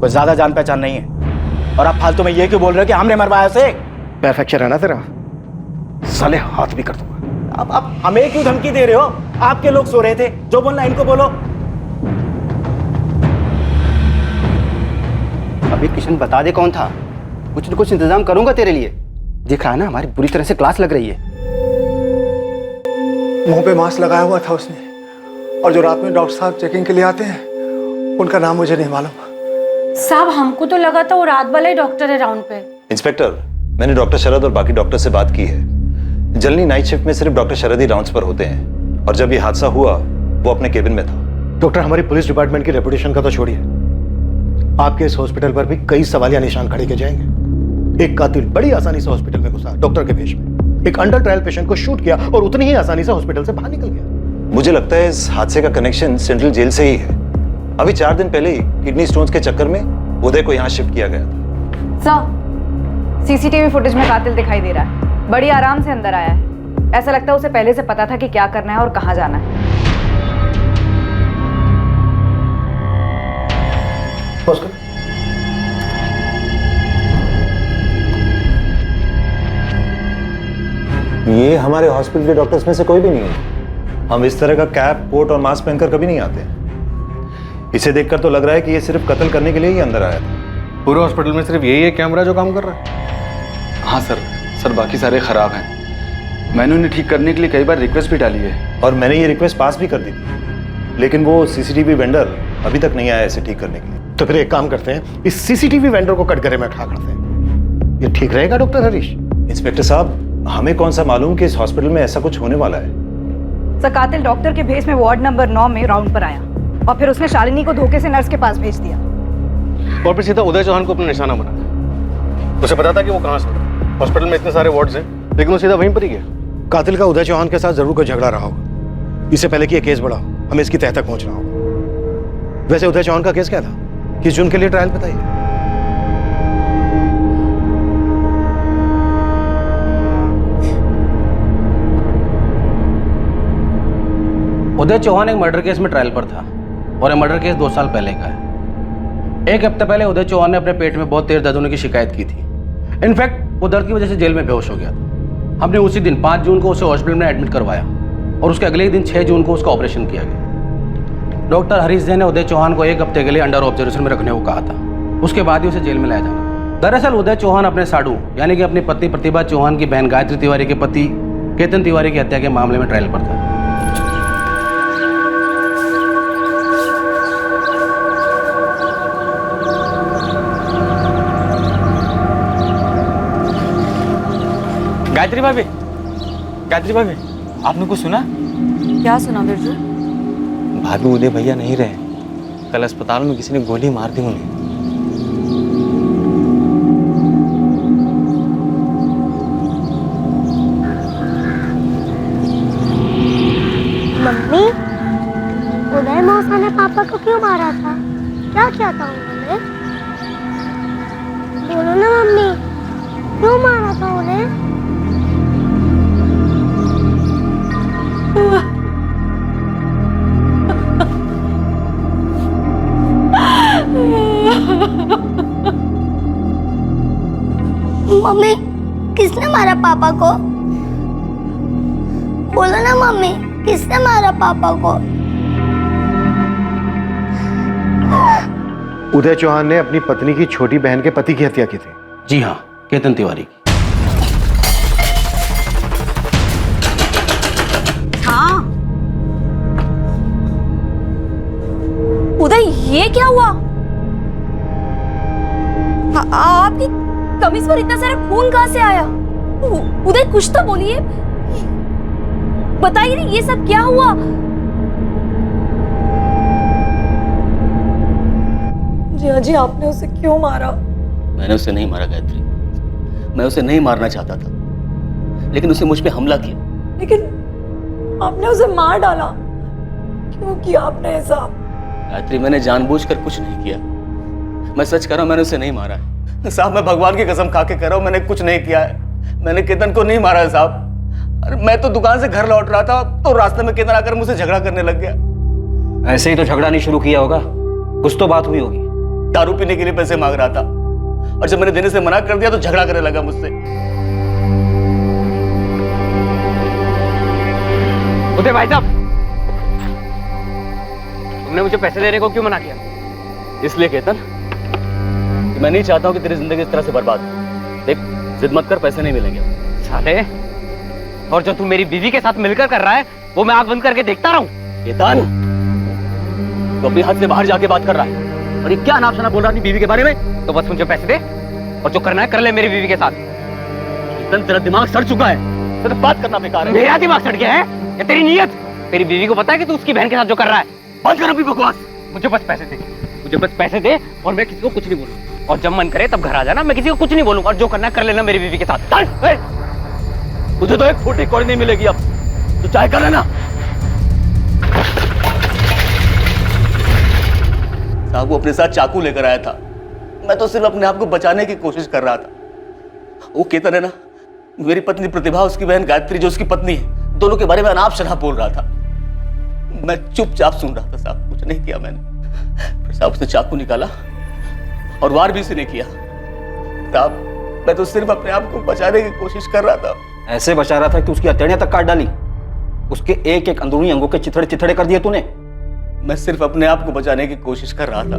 N: कोई ज्यादा जान पहचान नहीं है। और आप फालतू में ये क्यों बोल रहे हो कि हमने मरवाया उसे?
K: पैर फ्रैक्चर है ना तेरा, साले हाथ भी कर दूंगा।
L: अब हमें क्यों धमकी दे रहे हो? आपके लोग सो रहे थे, जो बोलना इनको बोलो।
I: अभी किशन बता दे कौन था, कुछ न कुछ इंतजाम करूंगा तेरे लिए। देखा है ना, हमारी बुरी तरह से क्लास लग रही है।
T: मुंह पे मास्क लगाया हुआ था उसने, और जो रात में डॉक्टर साहब चेकिंग के लिए आते हैं उनका नाम मुझे नहीं मालूम।
G: साहब हमको तो लगा था वो रात वाला ही डॉक्टर है राउंड पे।
E: इंस्पेक्टर, मैंने डॉक्टर शरद और बाकी डॉक्टर से बात की है। जनरली नाइट शिफ्ट में सिर्फ डॉक्टर शरद ही राउंड्स पर होते हैं, और जब ये हादसा हुआ वो अपने केबिन में था।
K: डॉक्टर, हमारी पुलिस डिपार्टमेंट की रेपुटेशन का तो छोड़िए, आपके इस हॉस्पिटल पर भी कई सवालिया निशान खड़े किए जाएंगे। एक कातिल बड़ी आसानी से हॉस्पिटल में घुसा डॉक्टर के भेष में, एक अंडर ट्रायल पेशेंट को शूट किया और उतनी ही आसानी से हॉस्पिटल से बाहर निकल गया।
E: मुझे लगता है इस हादसे का कनेक्शन सेंट्रल जेल से ही है। अभी 4 दिन पहले ही किडनी स्टोन्स के चक्कर में उदय को यहाँ शिफ्ट किया गया था।
A: सर, सीसीटीवी फुटेज में कातिल दिखाई दे रहा है, बड़ी आराम से अंदर आया है। ऐसा लगता है उसे पहले से पता था कि क्या करना है और कहाँ जाना है।
E: ये हमारे हॉस्पिटल के डॉक्टर्स में से कोई भी नहीं है। हम इस तरह का कैप, कोट और मास्क पहनकर कभी नहीं आते। इसे देखकर तो लग रहा है कि ये सिर्फ कत्ल करने के लिए ही अंदर आया था।
H: पूरे हॉस्पिटल में सिर्फ यही है कैमरा जो काम कर रहा है?
Q: हाँ सर, बाकी सारे खराब हैं। मैंने उन्हें ठीक करने के लिए कई बार रिक्वेस्ट भी डाली है,
E: और मैंने ये रिक्वेस्ट पास भी कर दी थी, लेकिन वो सीसीटीवी वेंडर अभी तक नहीं आया इसे ठीक करने के लिए।
K: तो फिर एक काम करते हैं, इस सीसीटीवी वेंडर को कटघरे में खड़ा करते हैं। ये ठीक रहेगा डॉक्टर हरीश?
E: इंस्पेक्टर साहब, हमें कौन सा मालूम कि इस हॉस्पिटल में ऐसा कुछ होने वाला है।
A: सर, कातिल डॉक्टर के भेष में वार्ड नंबर 9 में राउंड पर आया और फिर उसने शालिनी को धोखे से नर्स के पास भेज दिया,
K: और फिर सीधा उदय चौहान को अपना निशाना बनाया। उसे पता था कि वो कहाँ से, हॉस्पिटल में इतने सारे वार्ड्स हैं, लेकिन वो सीधा वहीं पर ही गया। कातिल का उदय चौहान के साथ जरूर कोई झगड़ा रहा होगा। इससे पहले कि ये केस बढ़ा, हमें इसकी तह तक पहुंचना होगा। वैसे उदय चौहान का केस क्या था? किस जून के लिए ट्रायल बताइए।
S: उदय चौहान एक मर्डर केस में ट्रायल पर था, और ये मर्डर केस 2 साल पहले का है। 1 हफ्ते पहले उदय चौहान ने अपने पेट में बहुत तेज दर्द होने की शिकायत की थी। इनफैक्ट वो दर्द की वजह से जेल में बेहोश हो गया था। हमने उसी दिन 5 जून को उसे हॉस्पिटल में एडमिट करवाया, और उसके अगले ही दिन 6 जून को उसका ऑपरेशन किया गया। डॉक्टर हरीश जैन ने उदय चौहान को 1 हफ्ते के लिए अंडर ऑब्जर्वेशन में रखने को कहा था। उसके बाद ही उसे जेल में लाया जाना। दरअसल उदय चौहान अपने साडू यानी कि अपनी पत्नी प्रतिभा चौहान की बहन गायत्री तिवारी के पति केतन तिवारी की हत्या के मामले में ट्रायल पर था।
B: गायत्री भाभी, आपने कुछ सुना?
A: क्या सुना बिरजू?
B: भाभी, उदय भैया नहीं रहे। कल अस्पताल में किसी ने गोली मार दी उन्हें।
U: मम्मी, उदय मौसा ने पापा को क्यों मारा था? क्या किया था उन्होंने? बोलो ना मम्मी, क्यों मारा था उन्हें? मम्मी, किसने मारा पापा को? बोलो ना मम्मी, किसने मारा पापा को?
K: उदय चौहान ने अपनी पत्नी की छोटी बहन के पति की हत्या की थी।
S: जी हाँ, केतन तिवारी की।
D: हाँ। उदय, ये क्या हुआ? आपकी कमीज पर इतना सारा खून कहां से आया? उदय, कुछ तो बोलिए, बताइए ये सब क्या हुआ? जिया जी, आपने उसे क्यों मारा?
N: मैंने उसे नहीं मारा गायत्री, मैं उसे नहीं मारना चाहता था, लेकिन उसने मुझ पे हमला किया।
D: लेकिन आपने उसे मार डाला, क्यों किया आपने ऐसा?
N: गायत्री, मैंने जानबूझकर कुछ नहीं किया, मैं सच कह रहा हूं, मैंने उसे नहीं मारा है। साहब, मैं भगवान की कसम खा के कह रहा हूं, मैंने कुछ नहीं किया है। मैंने केतन को नहीं मारा है साहब। अरे मैं तो दुकान से घर लौट रहा था, तो रास्ते में केतन आकर मुझसे झगड़ा करने लग गया।
I: ऐसे ही तो झगड़ा नहीं शुरू किया होगा, कुछ तो बात हुई होगी।
N: दारू पीने के लिए पैसे मांग रहा था, और जब मैंने देने से मना कर दिया तो झगड़ा करने लगा मुझसे।
B: उदय भाई साहब, तुमने मुझे पैसे देने को क्यों मना किया?
N: इसलिए केतन कि मैं नहीं चाहता हूं कि तेरी जिंदगी इस तरह से बर्बाद हो। देख, जिद मत कर, पैसे नहीं मिलेंगे।
B: साले, और जो तू मेरी बीवी के साथ मिलकर कर रहा है वो मैं आंख बंद करके देखता रहूं?
N: केतन, तो अपनी हद से बाहर जाके बात कर रहा है और ये क्या नाम सुना बोल रहा है अपनी बीवी के बारे में?
B: तो बस मुझे पैसे दे और जो करना है कर ले मेरी बीवी के साथ।
N: केतन, तेरा दिमाग सड़ चुका है, तो बात करना बेकार है।
B: मेरा दिमाग सड़ गया है या तेरी नीयत? तेरी बीवी को पता है कि तू उसकी बहन के साथ जो कर रहा है?
N: बंद कर अपनी बकवास।
B: मुझे बस पैसे दे, मुझे बस पैसे दे और मैं किसी को कुछ नहीं बोलूंगा। और जब मन करे तब घर आ जाना, मैं किसी को कुछ नहीं बोलूंगा। और जो करना है कर लेना मेरी बीवी के साथ।
N: तुझे तो एक फूटी कौड़ी नहीं मिलेगी अब, तो चाहे कर लेना। साहब, वो अपने साथ चाकू लेकर आया था, मैं तो सिर्फ अपने आप को बचाने की कोशिश कर रहा था। वो केतन है ना, मेरी पत्नी प्रतिभा, उसकी बहन गायत्री जो उसकी पत्नी है, दोनों के बारे में अनाप शनाप बोल रहा था। मैं चुपचाप सुन रहा था साहब, कुछ नहीं किया मैंने। फिर साहब उसने चाकू निकाला और वार भी उसने किया। साहब, मैं तो सिर्फ अपने आप को बचाने की कोशिश कर रहा था।
S: ऐसे बचा रहा था कि उसकी हथेलियां तक काट डाली, उसके एक एक अंदरूनी अंगों के चिथड़े चिथड़े कर दिए तूने।
N: मैं सिर्फ अपने आप को बचाने की कोशिश कर रहा था।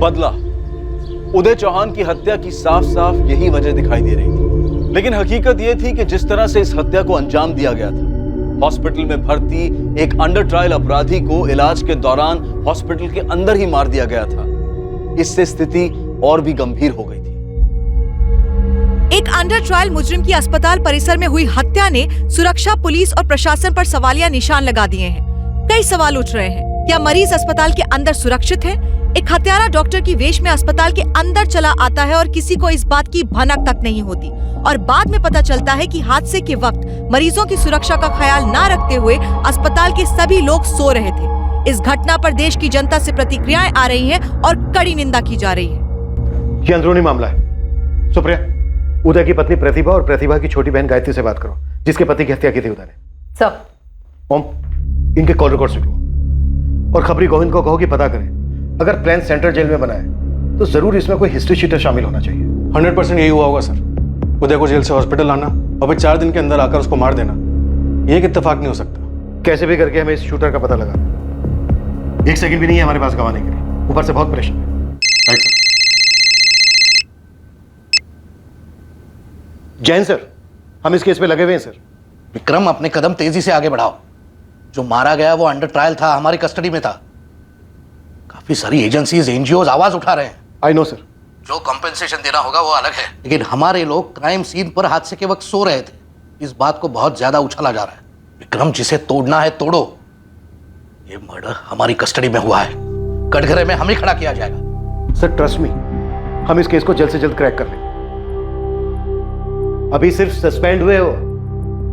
E: बदला, उदय चौहान की हत्या की साफ साफ यही वजह दिखाई दे रही थी। लेकिन हकीकत यह थी कि जिस तरह से इस हत्या को अंजाम दिया गया था, हॉस्पिटल में भर्ती एक अंडर ट्रायल अपराधी को इलाज के दौरान हॉस्पिटल के अंदर ही मार दिया गया था। इससे स्थिति और भी गंभीर हो गई थी।
J: एक अंडर ट्रायल मुजरिम की अस्पताल परिसर में हुई हत्या ने सुरक्षा, पुलिस और प्रशासन पर सवालिया निशान लगा दिए हैं। कई सवाल उठ रहे हैं, क्या मरीज अस्पताल के अंदर सुरक्षित है? एक हत्यारा डॉक्टर की वेश में अस्पताल के अंदर चला आता है और किसी को इस बात की भनक तक नहीं होती, और बाद में पता चलता है कि हादसे के वक्त मरीजों की सुरक्षा का ख्याल न रखते हुए अस्पताल के सभी लोग सो रहे थे। इस घटना पर देश की जनता से प्रतिक्रियाएं आ रही हैं और कड़ी निंदा की जा रही है।
K: ये अंदरूनी मामला है। सुप्रिया, उदय की पत्नी प्रतिभा और प्रतिभा की छोटी बहन गायत्री से बात करो, जिसके पति की हत्या की थी उदय ने।
A: सब
K: ओम, इनके कॉल रिकॉर्ड निकलो और खबरी गोविंद को कहो कि पता करें, अगर प्लान सेंट्रल जेल में बना है तो जरूर इसमें कोई हिस्ट्री शीटर शामिल होना चाहिए।
I: 100% यही हुआ होगा सर। उदय को जेल से हॉस्पिटल लाना और फिर 4 दिन के अंदर आकर उसको मार देना, ये एक इत्तेफाक नहीं हो सकता।
K: कैसे भी करके हमें इस शूटर का पता लगा। 1 सेकंड भी नहीं है हमारे पास गंवाने के लिए, ऊपर से बहुत प्रेशर है। Right sir. जैन सर, हम इस केस पे लगे हुए हैं सर।
V: विक्रम, अपने कदम तेजी से आगे बढ़ाओ। जो मारा गया वो अंडर ट्रायल था, हमारी कस्टडी में था। काफी सारी एजेंसीज, एनजीओ आवाज उठा रहे हैं।
K: I know sir.
V: जो कंपेंसेशन देना होगा वो अलग है, लेकिन हमारे लोग क्राइम सीन पर हादसे के वक्त सो रहे थे। इस बात को बहुत ज्यादा उछाला जा रहा है। विक्रम, जिसे तोड़ना है तोड़ो। ये मर्डर हमारी कस्टडी में हुआ है, कटघरे में हमें खड़ा किया जाएगा।
K: सर ट्रस्ट मी, हम इस केस को जल्द से जल्द क्रैक कर लेंगे। अभी सिर्फ सस्पेंड हुए हो,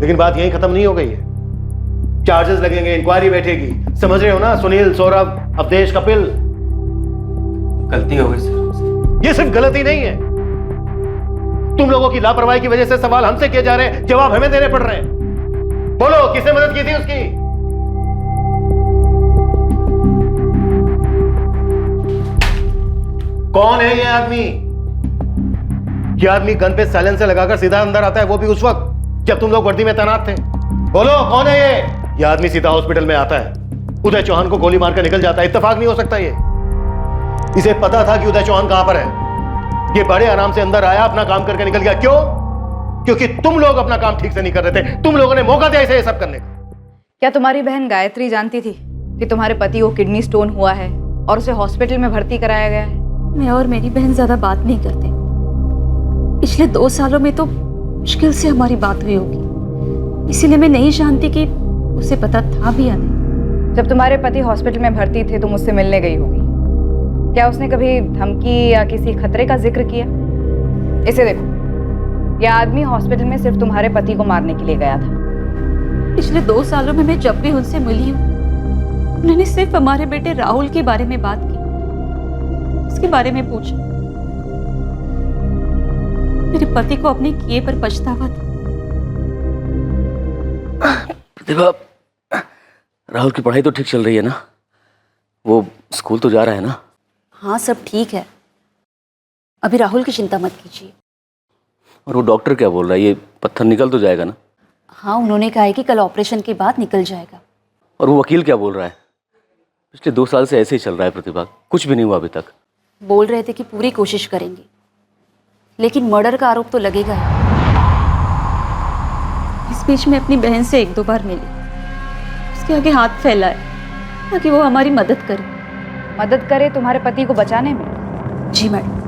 K: लेकिन बात यहीं खत्म नहीं हो गई है। चार्जेस लगेंगे, इंक्वायरी बैठेगी, समझ रहे हो ना? सुनील, सौरभ, अवधेश, कपिल।
B: गलती हो गई सर।
K: ये सिर्फ गलती नहीं है, तुम लोगों की लापरवाही की वजह से सवाल हमसे किए जा रहे हैं, जवाब हमें देने पड़ रहे हैं। बोलो, किसने मदद की थी उसकी? कौन है ये आदमी? ये आदमी गन पे साइलेंसर लगाकर सीधा अंदर आता है, वो भी उस वक्त जब तुम लोग वर्दी में तैनात थे। बोलो, कौन है ये? ये आदमी सीधा हॉस्पिटल में आता है, उदय चौहान को गोली मारकर निकल जाता है। इत्तेफाक नहीं हो सकता ये। इसे पता था कि उदय चौहान कहां पर है। ये बड़े आराम से अंदर आया, अपना काम करके निकल गया। क्यों? क्योंकि तुम लोग अपना काम ठीक से नहीं कर रहे थे। तुम लोगों ने मौका दिया इसे ये सब करने का।
A: क्या तुम्हारी बहन गायत्री जानती थी कि तुम्हारे पति को किडनी स्टोन हुआ है और उसे हॉस्पिटल में भर्ती कराया गया है?
D: मैं और मेरी बहन ज्यादा बात नहीं करते। पिछले 2 सालों में तो मुश्किल से हमारी बात हुई होगी, इसीलिए मैं नहीं जानती कि उसे पता था भी या नहीं।
A: जब तुम्हारे पति हॉस्पिटल में भर्ती थे तो मुझसे मिलने गई होगी। क्या उसने कभी धमकी या किसी खतरे का जिक्र किया? इसे देखो, यह आदमी हॉस्पिटल में सिर्फ तुम्हारे पति को मारने के लिए गया था।
D: पिछले 2 सालों में मैं जब भी उनसे मिली हूँ, उन्होंने सिर्फ हमारे बेटे राहुल के बारे में बात की, उसके बारे में पूछा। मेरे पति को अपने किए पर पछतावा था।
N: प्रतिभा, राहुल की पढ़ाई तो ठीक चल रही है ना? वो स्कूल तो जा रहा है ना?
O: हाँ, सब ठीक है।
F: अभी राहुल की चिंता मत कीजिए।
N: और वो डॉक्टर क्या बोल रहा है, ये पत्थर निकल तो जाएगा ना?
F: हाँ, उन्होंने कहा है कि कल ऑपरेशन के बाद निकल जाएगा।
N: और वो वकील क्या बोल रहा है? पिछले 2 साल से ऐसे ही चल रहा है प्रतिभा, कुछ भी नहीं हुआ अभी तक।
F: बोल रहे थे कि पूरी कोशिश करेंगे, लेकिन मर्डर का आरोप तो लगेगा ही। इस बीच में अपनी बहन से 1-2 बार मिली, उसके आगे हाथ फैलाए ताकि वो हमारी मदद करे।
A: मदद करे तुम्हारे पति को बचाने में?
F: जी मैडम,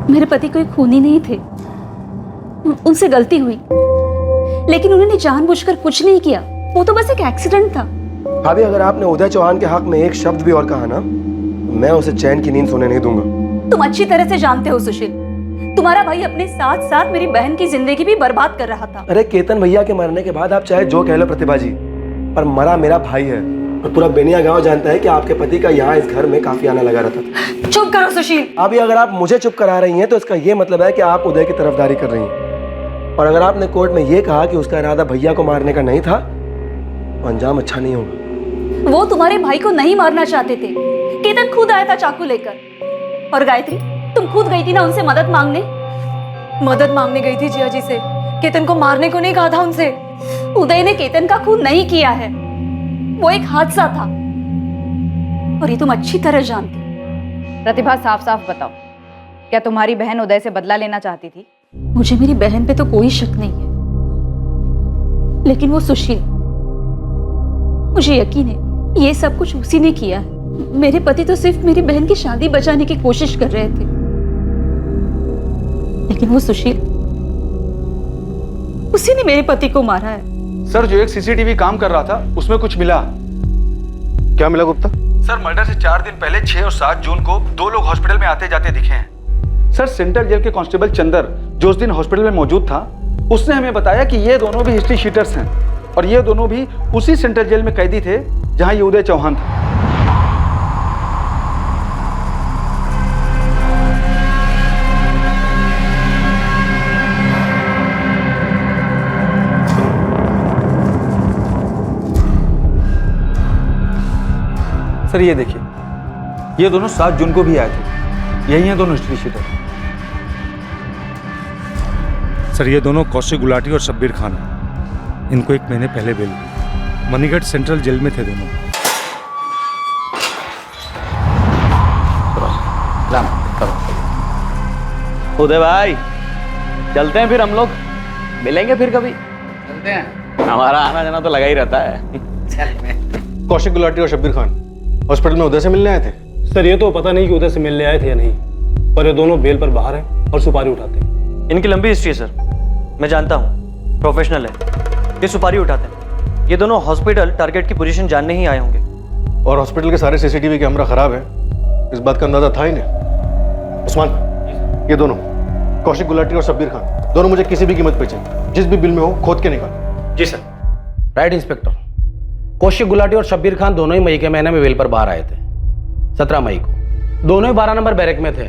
F: मेरे पति कोई खूनी नहीं थे, उनसे गलती हुई, लेकिन उन्होंने जानबूझकर कुछ नहीं किया, वो तो बस एक एक्सीडेंट था।
L: भाभी, अगर आपने उदय चौहान के हक में एक शब्द भी और कहा ना, तो मैं उसे चैन की नींद सोने नहीं दूंगा।
F: तुम अच्छी तरह से जानते हो सुशील, तुम्हारा भाई अपने साथ साथ मेरी बहन की जिंदगी भी बर्बाद कर रहा था।
L: अरे केतन भैया के मरने के बाद आप चाहे जो कह लो प्रतिभा जी, पर मरा मेरा भाई है, और पूरा बेनिया गांव जानता है कि आपके पति का यहाँ इस घर में काफी आना लगा रहता था।
F: चुप करो सुशील।
L: अभी अगर आप मुझे चुप करा रही हैं तो इसका ये मतलब है कि आप उदय की तरफदारी कर रही हैं, और अगर आपने कोर्ट में ये कहा कि उसका इरादा भैया को मारने का नहीं था, तो अंजाम अच्छा नहीं होगा।
F: वो तुम्हारे भाई को नहीं मारना चाहते थे, केतन खुद आया था चाकू लेकर। और गायत्री, तुम खुद गई थी ना उनसे मदद मांगने?
D: मदद मांगने गई थी जिया जी से, केतन को मारने को नहीं कहा था उनसे।
F: उदय ने केतन का खून नहीं किया है, वो एक हादसा था, और ये तुम अच्छी तरह जानती।
A: प्रतिभा, साफ साफ बताओ, क्या तुम्हारी बहन उदय से बदला लेना चाहती थी?
F: मुझे मेरी बहन पे तो कोई शक नहीं है, लेकिन वो सुशील, मुझे यकीन है ये सब कुछ उसी ने किया है। मेरे पति तो सिर्फ मेरी बहन की शादी बचाने की कोशिश कर रहे थे, लेकिन वो सुशील, उसी ने मेरे पति को मारा है।
I: सर, जो एक सीसीटीवी काम कर रहा था उसमें कुछ मिला।
K: क्या मिला गुप्ता?
I: सर, मर्डर से 4 दिन पहले 6 और 7 जून को 2 लोग हॉस्पिटल में आते जाते दिखे हैं। सर, सेंट्रल जेल के कांस्टेबल चंदर, जो उस दिन हॉस्पिटल में मौजूद था, उसने हमें बताया कि ये दोनों भी हिस्ट्री शीटर्स हैं, और ये दोनों भी उसी सेंट्रल जेल में कैदी थे जहां ये उदय चौहान था। सर, ये देखिए, ये दोनों 7 जून को भी आए थे, यही हैं दोनों हिस्ट्री शीटर।
M: सर, ये दोनों कौशिक गुलाटी और शब्बीर खान हैं। इनको 1 महीने पहले बेल हुई। मणिगढ़ सेंट्रल जेल में थे दोनों।
N: उदय भाई, चलते हैं फिर हम लोग, मिलेंगे फिर कभी। चलते हैं, हमारा आना जाना तो लगा ही रहता है।
K: कौशिक गुलाटी और शब्बीर खान हॉस्पिटल में उदय से मिलने आए थे?
W: सर, ये तो पता नहीं कि उदय से मिलने आए थे या नहीं, पर ये दोनों बेल पर बाहर हैं और सुपारी उठाते हैं।
X: इनकी लंबी हिस्ट्री है सर, मैं जानता हूँ, प्रोफेशनल है। ये सुपारी उठाते हैं। ये दोनों हॉस्पिटल टारगेट की पोजीशन जानने ही आए होंगे।
K: और हॉस्पिटल के सारे सीसीटीवी कैमरा खराब है, इस बात का अंदाजा था इन्हें। उस्मान, ये दोनों कौशिक गुलाटी और शब्बीर खान दोनों मुझे किसी भी कीमत पे चाहिए, जिस भी बिल में हो खोद के निकाल।
W: जी sir.
V: Right inspector. Kaushik Gulati और शब्बीर खान दोनों ही मई के महीने में बेल पर बाहर आए थे, 17 मई को। दोनों ही 12 नंबर बैरक में थे,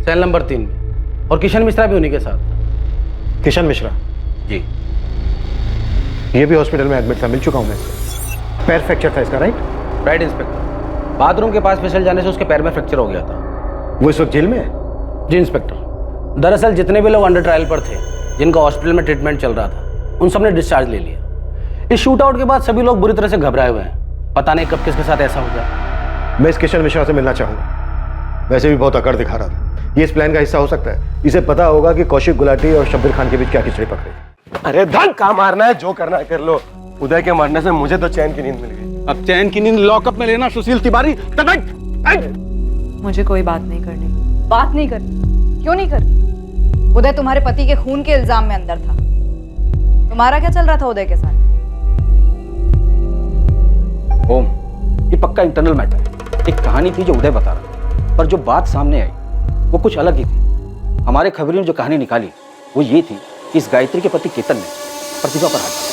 V: सेल नंबर 3 में, और किशन मिश्रा भी उन्हीं के साथ था।
K: किशन मिश्रा?
V: जी।
K: ये भी हॉस्पिटल में एडमिट था, मिल चुका हूं मैं इससे। पैर फ्रैक्चर था इसका, राइट?
V: Right inspector. बाथरूम के पास फिसल जाने से उसके पैर में फ्रैक्चर हो गया था।
K: वो इस वक्त जेल में है?
V: जी इंस्पेक्टर। दरअसल जितने भी लोग अंडर ट्रायल पर थे, जिनका हॉस्पिटल में ट्रीटमेंट चल रहा था, उन सब ने डिस्चार्ज ले लिया। इस शूट आउट के बाद सभी लोग बुरी तरह से घबराए हुए हैं। पता नहीं कब किसके साथ ऐसा हो गया।
K: मैं इस किशन मिश्रा से मिलना चाहूंगा, वैसे भी बहुत अकड़ दिखा रहा था। ये इस प्लान का हिस्सा हो सकता है। इसे पता होगा कि कौशिक गुलाटी और शब्बीर खान के बीच क्या खिचड़ी पकड़ी।
L: अरे धक्का मारना है, जो करना है कर लो। उदय के मरने से मुझे तो चैन की नींद मिल गई।
I: अब चैन की नींद लॉकअप में लेना सुशील तिवारी।
A: मुझे कोई बात नहीं करनी। बात नहीं करनी? क्यों नहीं करनी? उदय तुम्हारे पति के खून के इल्जाम में अंदर था। तुम्हारा क्या चल रहा था उदय के साथ?
I: ओम, ये पक्का इंटरनल मैटर है। एक कहानी थी जो उदय बता रहा था, पर जो बात सामने आई वो कुछ अलग ही थी। हमारे खबरों ने जो कहानी निकाली वो ये थी कि इस गायत्री के पति केतन ने प्रतिभा पर हाथ डाला।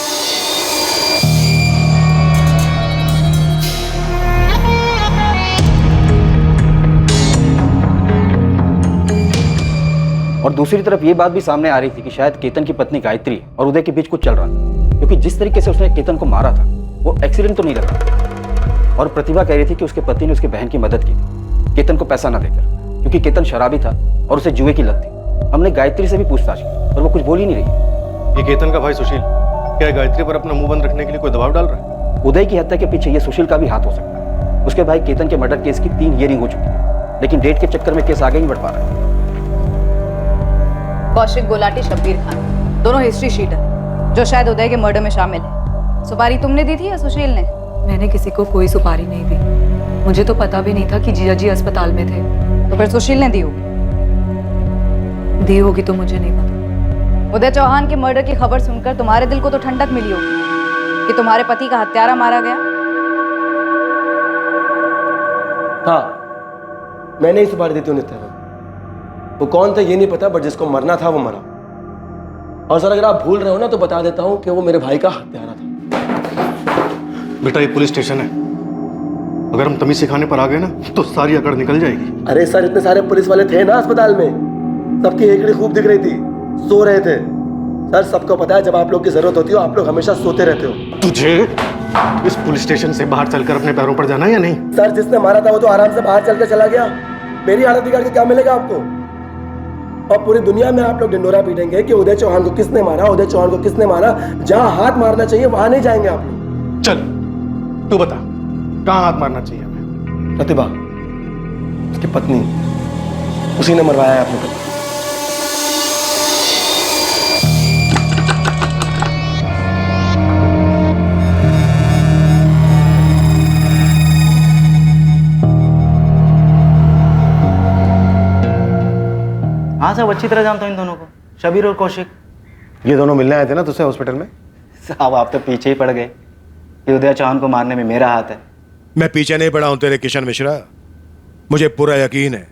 I: और दूसरी तरफ ये बात भी सामने आ रही थी कि शायद केतन की पत्नी गायत्री और उदय के बीच कुछ चल रहा था, क्योंकि जिस तरीके से उसने केतन को मारा था वो एक्सीडेंट तो नहीं लगा। और प्रतिभा कह रही थी कि उसके पति ने उसकी बहन की मदद की थी केतन को पैसा ना देकर,
C: क्योंकि केतन शराबी था और उसे जुए की लत थी। हमने गायत्री से भी पूछताछ की पर वो कुछ बोल ही नहीं रही।
K: ये केतन का भाई सुशील क्या गायत्री पर अपना मुंह बंद रखने के लिए कोई दबाव डाल रहा है?
C: उदय की हत्या के पीछे ये सुशील का भी हाथ हो सकता है। उसके भाई केतन के मर्डर केस की 3 हियरिंग हो चुकी है, लेकिन डेट के चक्कर में केस आगे नहीं बढ़ पा रहा है।
A: कौशिक गुलाटी, शब्बीर खान दोनों हिस्ट्री शीटर जो शायद उदय के मर्डर में शामिल है। सुपारी तुमने दी थी या सुशील ने?
D: मैंने किसी को कोई सुपारी नहीं दी। मुझे तो पता भी नहीं था कि जीजा जी अस्पताल में थे।
A: तो फिर सुशील ने दी होगी।
D: दी होगी तो मुझे नहीं पता।
A: उदय चौहान के मर्डर की खबर सुनकर तुम्हारे दिल को तो ठंडक मिली होगी कि तुम्हारे पति का हत्यारा मारा गया।
L: हाँ, मैंने ही सुपारी दी थी उन्हें। वो कौन था ये नहीं पता, बट जिसको मरना था वो मरा। और सर अगर आप भूल रहे हो ना तो बता देता हूँ कि वो मेरे भाई का हत्यारा था।
K: बेटा ये पुलिस स्टेशन है, अगर हम तमीज सिखाने पर आ गए ना तो सारी अकड़ निकल जाएगी।
L: अरे सर इतने सारे पुलिस वाले थे ना अस्पताल में, सबकी हेकड़ी खूब दिख रही थी, सो रहे थे। सर सबको पता है जब आप लोग की जरूरत होती है आप लोग हमेशा सोते रहते हो।
K: तुझे इस पुलिस स्टेशन से बाहर चलकर अपने पैरों पर जाना है या नहीं?
L: सर जिसने मारा था वो तो आराम से बाहर चलकर चला गया, मेरी हालत बिगाड़ के क्या मिलेगा आपको? और पूरी दुनिया में आप लोग ढिंडोरा पीटेंगे कि उदय चौहान को किसने मारा, उदय चौहान को किसने मारा। जहां हाथ मारना चाहिए वहां नहीं जाएंगे आप लोग।
K: चल तू बता कहां हाथ मारना चाहिए हमें?
L: प्रतिभा, उसकी पत्नी, उसी ने मरवाया है आप लोग।
X: हाँ साहब, अच्छी तरह जानता हूँ इन दोनों को, शबीर और कौशिक।
K: ये दोनों मिलने आए थे ना तुझसे हॉस्पिटल में?
X: साहब आप तो पीछे ही पड़ गए कि उदय चौहान को मारने में मेरा हाथ है।
P: मैं पीछे नहीं पड़ा हूं तेरे किशन मिश्रा। मुझे पूरा यकीन है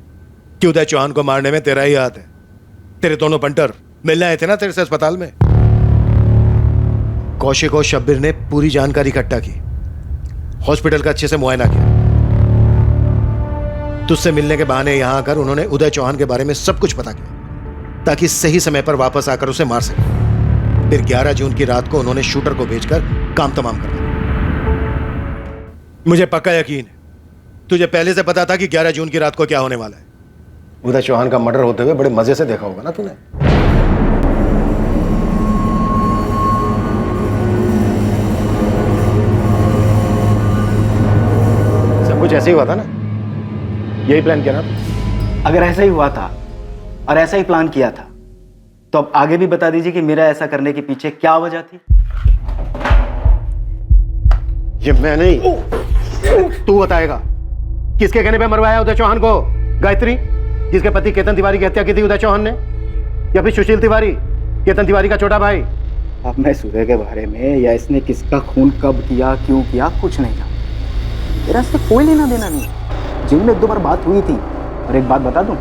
P: कि उदय चौहान को मारने में तेरा ही हाथ है। तेरे दोनों पंटर मिलने आए थे ना तेरे से अस्पताल में। कौशिक और शब्बीर ने पूरी जानकारी इकट्ठा की, हॉस्पिटल का अच्छे से मुआयना किया। तुझसे मिलने के बहाने यहां आकर उन्होंने उदय चौहान के बारे में सब कुछ पता किया ताकि सही समय पर वापस आकर उसे मार सके। फिर 11 जून की रात को उन्होंने शूटर को भेजकर काम तमाम कर दिया। मुझे पक्का यकीन है तुझे पहले से पता था कि 11 जून की रात को क्या होने वाला है।
K: उदय चौहान का मर्डर होते हुए बड़े मजे से देखा होगा ना तूने? सब कुछ ऐसे ही हुआ था ना? यही प्लान किया ना?
X: अगर ऐसा ही हुआ था और ऐसा ही प्लान किया था तो अब आगे भी बता दीजिए कि मेरा ऐसा करने के पीछे क्या वजह थी।
K: ये मैं नहीं, तू बताएगा। किसके कहने पे मरवाया उदय चौहान को? गायत्री, जिसके पति केतन तिवारी की हत्या की थी उदय चौहान ने, या फिर सुशील तिवारी, केतन तिवारी का छोटा भाई?
X: अब मैं सूर्य के बारे में या इसने किसका खून कब किया, क्यों किया, कुछ नहीं जानता। मेरा इससे कोई लेना देना नहीं। जेल में 1-2 बार बात हुई थी। और एक बात बता दूं,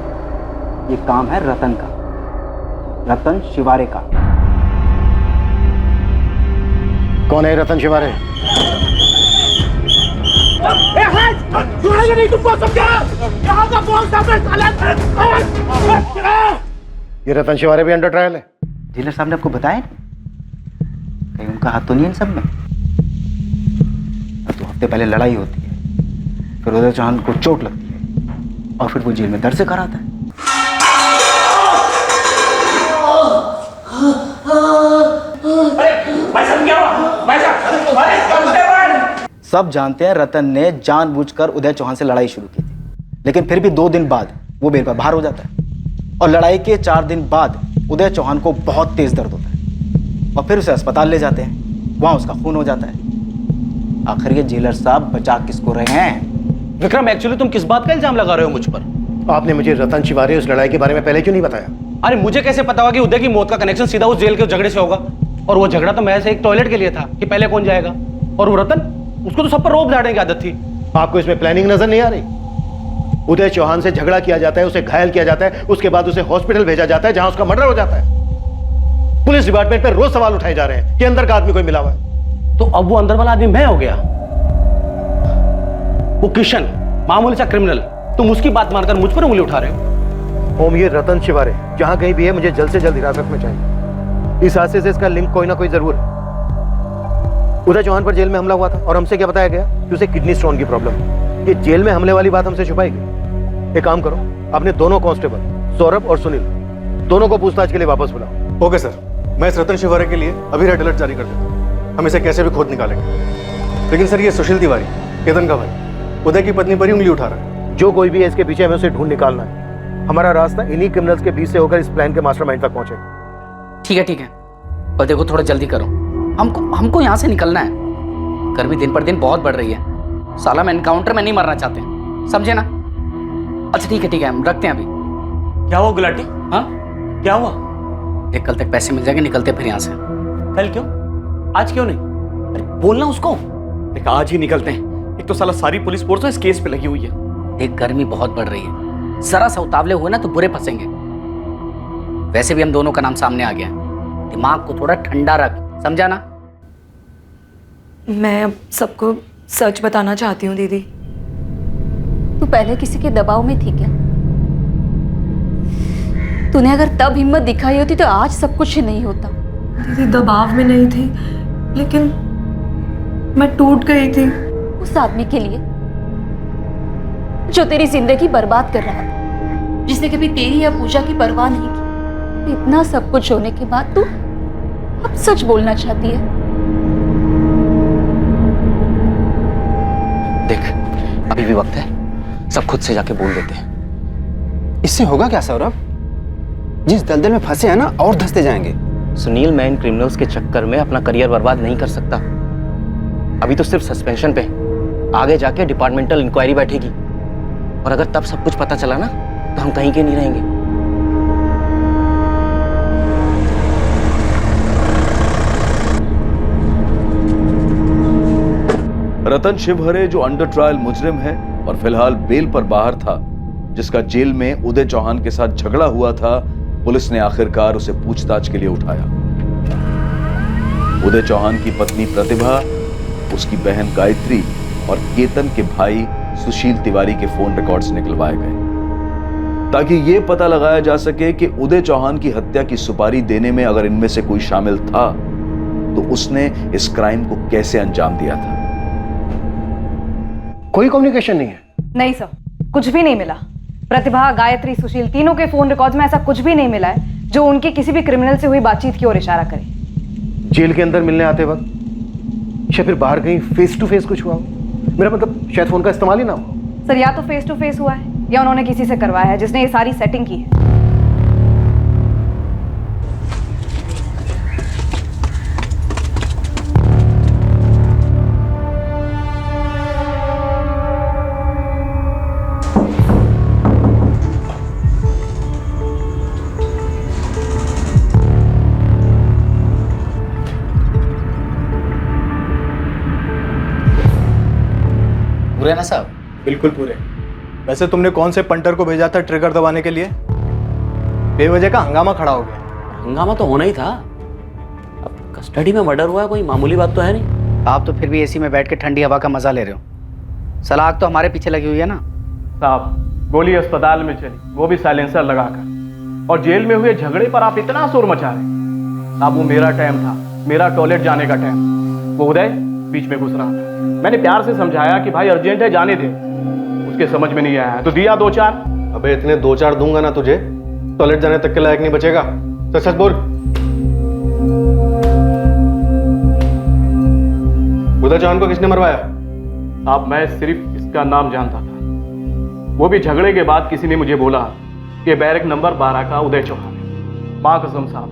X: ये काम है रतन का, रतन शिवारे का।
K: कौन है रतन शिवारे? ये रतन शिवारे भी अंडर ट्रायल है?
X: डीलर साहब ने आपको बताया कहीं उनका हाथ तो नहीं है इन सब में? 2 हफ्ते पहले लड़ाई होती है, फिर उदय चौहान को चोट लगती है और फिर वो जेल में दर्द से कराता है। सब जानते हैं रतन ने जानबूझकर उदय चौहान से लड़ाई शुरू की थी, लेकिन फिर भी 2 दिन बाद वो बेल पर बाहर हो जाता है और लड़ाई के 4 दिन बाद उदय चौहान को बहुत तेज दर्द होता है और फिर उसे अस्पताल ले जाते हैं। वहां उसका खून हो जाता है। आखिर ये जेलर साहब बचा किसको रहे हैं?
N: विक्रम, एक्चुअली तुम किस बात का इल्जाम लगा रहे हो मुझ पर?
K: आपने मुझे रतन शिवारे उस लड़ाई के बारे में पहले क्यों नहीं बताया?
N: अरे मुझे कैसे पता होगा कि उदय की मौत का कनेक्शन सीधा उस जेल के झगड़े से होगा? और वो झगड़ा तो महज एक टॉयलेट के लिए था कि पहले कौन जाएगा। और वो रतन, उसको तो सब पर रोब झाड़ने की आदत थी।
K: आपको इसमें प्लानिंग नजर नहीं आ रही? उदय चौहान से झगड़ा किया जाता है, उसे घायल किया जाता है, उसके बाद उसे हॉस्पिटल भेजा जाता है जहां उसका मर्डर हो जाता है। पुलिस डिपार्टमेंट पर रोज सवाल उठाए जा रहे हैं कि अंदर का आदमी कोई मिला हुआ है।
N: तो अब वो अंदर वाला आदमी मैं हो गया? वो किशन, मामूली सा क्रिमिनल, तुम उसकी बात मानकर मुझ पर उंगली उठा रहे हो?
K: ओम, ये रतन शिवारे जहां कहीं भी है मुझे जल्द से जल्द हिरासत में चाहिए। इस हादसे से इसका लिंक कोई ना कोई जरूर है। उदय चौहान पर जेल में हमला हुआ था और हमसे क्या बताया गया कि उसे किडनी स्टोन की प्रॉब्लम है। ये जेल में हमले वाली बात हमसे छुपाई गई। एक काम करो, अपने दोनों कांस्टेबल सौरभ और सुनील दोनों को पूछताछ के लिए वापस बुलाओ।
I: ओके सर, मैं इस रतन शिवारे के लिए अभी रेड अलर्ट जारी कर देता हूँ। हम इसे कैसे भी खोद निकालेंगे। लेकिन सर, ये सुशील तिवारी, केतन का भाई, उदय की पत्नी पर ही उंगली उठा रहा है।
K: जो कोई भी है इसके पीछे, हमें उसे ढूंढ निकालना है। हमारा रास्ता इन्हीं क्रिमिनल्स के बीच से होकर इस प्लान के मास्टरमाइंड तक पहुंचेगा।
G: ठीक है, पर देखो थोड़ा जल्दी करो, हमको यहाँ से निकलना है। गर्मी दिन पर दिन बहुत बढ़ रही है। साला हम एनकाउंटर में नहीं मरना चाहते, समझे ना? अच्छा ठीक है, हम रखते हैं अभी।
S: क्या हुआ गुलाटी?
G: हाँ
S: क्या हुआ?
G: देख, कल तक पैसे मिल जाएंगे, निकलते फिर यहाँ से।
S: कल क्यों? आज क्यों नहीं?
G: अरे बोलना उसको।
S: देख, आज ही निकलते हैं। एक तो साला सारी पुलिस फोर्स इस केस पे लगी हुई है।
G: देख, गर्मी बहुत बढ़ रही है, जरा सा उतावले हुए ना तो बुरे फंसेंगे। वैसे भी हम दोनों का नाम सामने आ गया है, दिमाग को थोड़ा ठंडा रख, समझा ना?
D: मैं अब सबको सच बताना चाहती हूँ दीदी।
F: तू पहले किसी के दबाव में थी क्या? तूने अगर तब हिम्मत दिखाई होती तो आज सब कुछ नहीं होता।
D: दीदी दबाव में नहीं थी, लेकिन मैं टूट गई थी
F: उस आदमी के लिए जो तेरी जिंदगी बर्बाद कर रहा था, जिसने कभी तेरी या पूजा की परवाह नहीं की। इतना सब कुछ होने के बाद तू अब सच बोलना चाहती है।
G: देख, अभी भी वक्त है, सब खुद से जाके बोल देते हैं।
X: इससे होगा क्या सौरभ? जिस दलदल में फंसे हैं ना, और धंसते जाएंगे।
G: सुनील, मैं इन क्रिमिनल्स के चक्कर में अपना करियर बर्बाद नहीं कर सकता। अभी तो सिर्फ सस्पेंशन पे, आगे जाके डिपार्टमेंटल इंक्वायरी बैठेगी, और अगर तब सब कुछ पता चला ना तो हम कहीं के नहीं रहेंगे।
E: रतन शिवहरे जो अंडर ट्रायल मुजरिम है और फिलहाल बेल पर बाहर था, जिसका जेल में उदय चौहान के साथ झगड़ा हुआ था, पुलिस ने आखिरकार उसे पूछताछ के लिए उठाया। उदय चौहान की पत्नी प्रतिभा, उसकी बहन गायत्री और केतन के भाई सुशील तिवारी के फोन रिकॉर्ड्स निकलवाए गए ताकि यह पता लगाया जा सके कि उदय चौहान की हत्या की सुपारी देने में अगर इनमें से कोई शामिल था तो उसने इस क्राइम को कैसे अंजाम दिया था।
K: कोई कम्युनिकेशन नहीं है?
A: नहीं सर, कुछ भी नहीं मिला। प्रतिभा, गायत्री, सुशील, तीनों के फोन रिकॉर्ड्स में ऐसा कुछ भी नहीं मिला है जो उनकी किसी भी क्रिमिनल से हुई बातचीत की ओर इशारा करे।
K: जेल के अंदर मिलने आते वक्त या फिर बाहर कहीं फेस टू फेस कुछ हुआ हो? मेरा मतलब शायद फोन का इस्तेमाल ही ना हो।
A: सर, या तो फेस टू फेस हुआ है या उन्होंने किसी से करवाया है जिसने ये सारी सेटिंग की है।
G: पूरे ना साहब?
I: बिल्कुल पूरे। वैसे तुमने कौन से पंटर को भेजा था ट्रिगर दबाने के लिए? बेवजह का हंगामा खड़ा हो गया।
G: हंगामा तो होना ही था। अब कस्टडी में मर्डर हुआ है, कोई मामूली बात तो है नहीं। आप तो फिर भी एसी में बैठ के ठंडी हवा का मजा ले रहे हो। सलाख तो हमारे पीछे लगी हुई है ना
H: साहब। गोली अस्पताल में चली, वो भी साइलेंसर लगाकर, और जेल में हुए झगड़े पर आप इतना शोर मचा रहे। साहब, वो मेरा टाइम था, मेरा टॉयलेट जाने का टाइम। वो उदय बीच में घुस रहा था। मैंने प्यार से समझाया कि भाई अर्जेंट है, जाने दे। उसके समझ में नहीं आया तो दिया 2-4।
I: अबे इतने 2-4 दूंगा ना तुझे, टॉयलेट जाने तक के लायक नहीं बचेगा। सच सच बोल। उदय चौहान को किसने मरवाया?
H: साहब, मैं सिर्फ इसका नाम जानता था। वो भी झगड़े के बाद किसी ने मुझे बोला कि बैरक नंबर 12 का उदय चौहान है। माँ कसम साहब,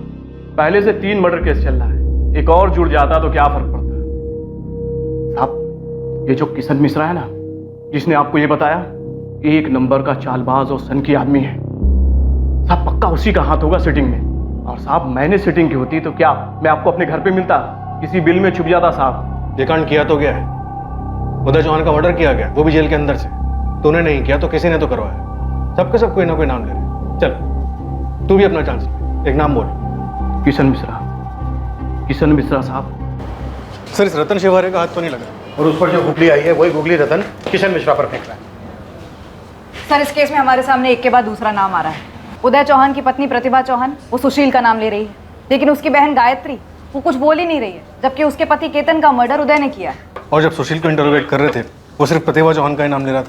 H: पहले से 3 मर्डर केस चल रहा है, एक और जुड़ जाता तो क्या फर्क पड़ता। साहब, ये जो किशन मिश्रा है ना, जिसने आपको ये बताया, 1 नंबर का चालबाज और सनकी आदमी है। साहब, पक्का उसी का हाथ होगा सेटिंग में। और साहब, मैंने सेटिंग की होती तो क्या मैं आपको अपने घर पे मिलता, किसी बिल में छुप जाता। साहब,
I: ये कांड किया तो गया है। उदय चौहान का मर्डर किया गया, वो भी जेल के अंदर से। तूने नहीं किया तो किसी ने तो करवाया। सबके सब कोई ना कोई नाम ले रहे। चल, तू भी अपना चांस ले, एक नाम बोल।
H: किशन मिश्रा। किशन मिश्रा साहब।
I: सर, इस रतन शिवारे का हाथ तो नहीं लगा, और उस पर जो गुगली आई है वही गुगली रतन किशन मिश्रा पर फेंक रहा है।
A: सर, इस केस में हमारे सामने एक के बाद दूसरा नाम आ रहा है। उदय चौहान की पत्नी प्रतिभा चौहान, वो सुशील का नाम ले रही है, लेकिन उसकी बहन गायत्री वो कुछ बोल ही नहीं रही है, जबकि उसके पति केतन का मर्डर उदय ने किया है।
I: और जब सुशील को इंटरोगेट कर रहे थे, वो सिर्फ प्रतिभा चौहान का ही नाम ले रहा था।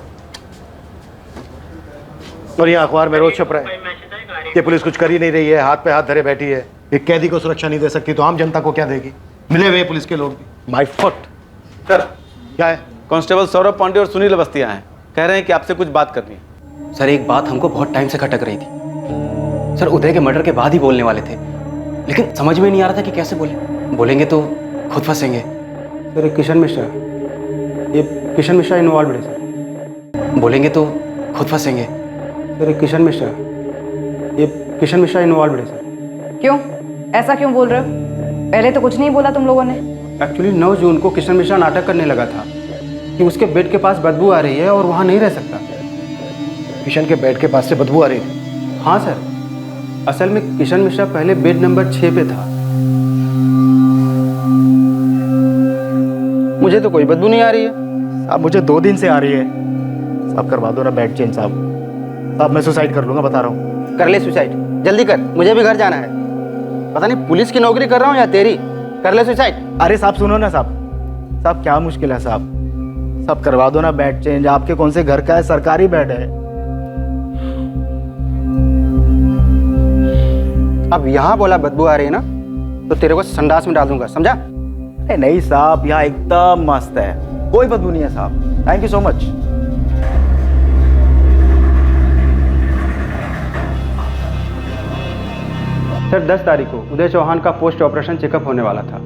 P: और यहाँ अखबार में रोज छप रहा है कि पुलिस कुछ कर ही नहीं रही है, हाथ पे हाथ धरे बैठी है, एक कैदी को सुरक्षा नहीं दे सकती, तो आम जनता को क्या देगी? मिले हुए पुलिस के लोग भी।
I: My foot. सर
P: क्या है?
I: कांस्टेबल सौरभ पांडे और सुनील अवस्थी आए हैं, कह रहे हैं कि आपसे कुछ बात करनी है।
G: सर एक बात हमको बहुत टाइम से खटक रही थी। सर उदय के मर्डर के बाद ही बोलने वाले थे, लेकिन समझ में नहीं आ रहा था कि कैसे बोलेंगे तो खुद फंसेंगे।
W: सर किशन मिश्रा, ये किशन मिश्रा इन्वॉल्व है सर।
G: बोलेंगे तो खुद फंसेंगे।
W: सर किशन मिश्रा, ये किशन मिश्रा इन्वॉल्व है सर।
A: क्यों? ऐसा क्यों बोल रहे हो? पहले तो कुछ नहीं बोला तुम लोगों ने।
W: एक्चुअली 9 जून को किशन मिश्रा नाटक करने लगा था कि उसके बेड के पास बदबू आ रही है और वहाँ नहीं रह सकता।
P: किशन के बेड के पास से बदबू आ रही थी?
W: हाँ सर, असल में किशन मिश्रा पहले बेड नंबर 6 पे था। मुझे तो कोई बदबू नहीं आ रही है।
X: साहब मुझे 2 दिन से आ रही है। साहब करवा दो ना बेड चेंज साहब। साहब मैं सुसाइड कर लूँगा, बता रहा हूँ। कर ले सुसाइड, जल्दी कर, मुझे भी घर जाना है। पता नहीं पुलिस की नौकरी कर रहा हूँ या तेरी। कर ले सुसाइड। अरे साहब सुनो ना साहब, साहब क्या मुश्किल है साहब, साहब करवा दो ना बेड चेंज। आपके कौन से घर का है, सरकारी बेड है। अब यहाँ बोला बदबू आ रही है ना, तो तेरे को संडास में डाल दूंगा, समझा? अरे नहीं साहब, यहाँ एकदम मस्त है, कोई बदबू नहीं है साहब। Thank you so much.
W: Sir 10 तारीख को उदय चौहान का पोस्ट ऑपरेशन चेकअप होने वाला था,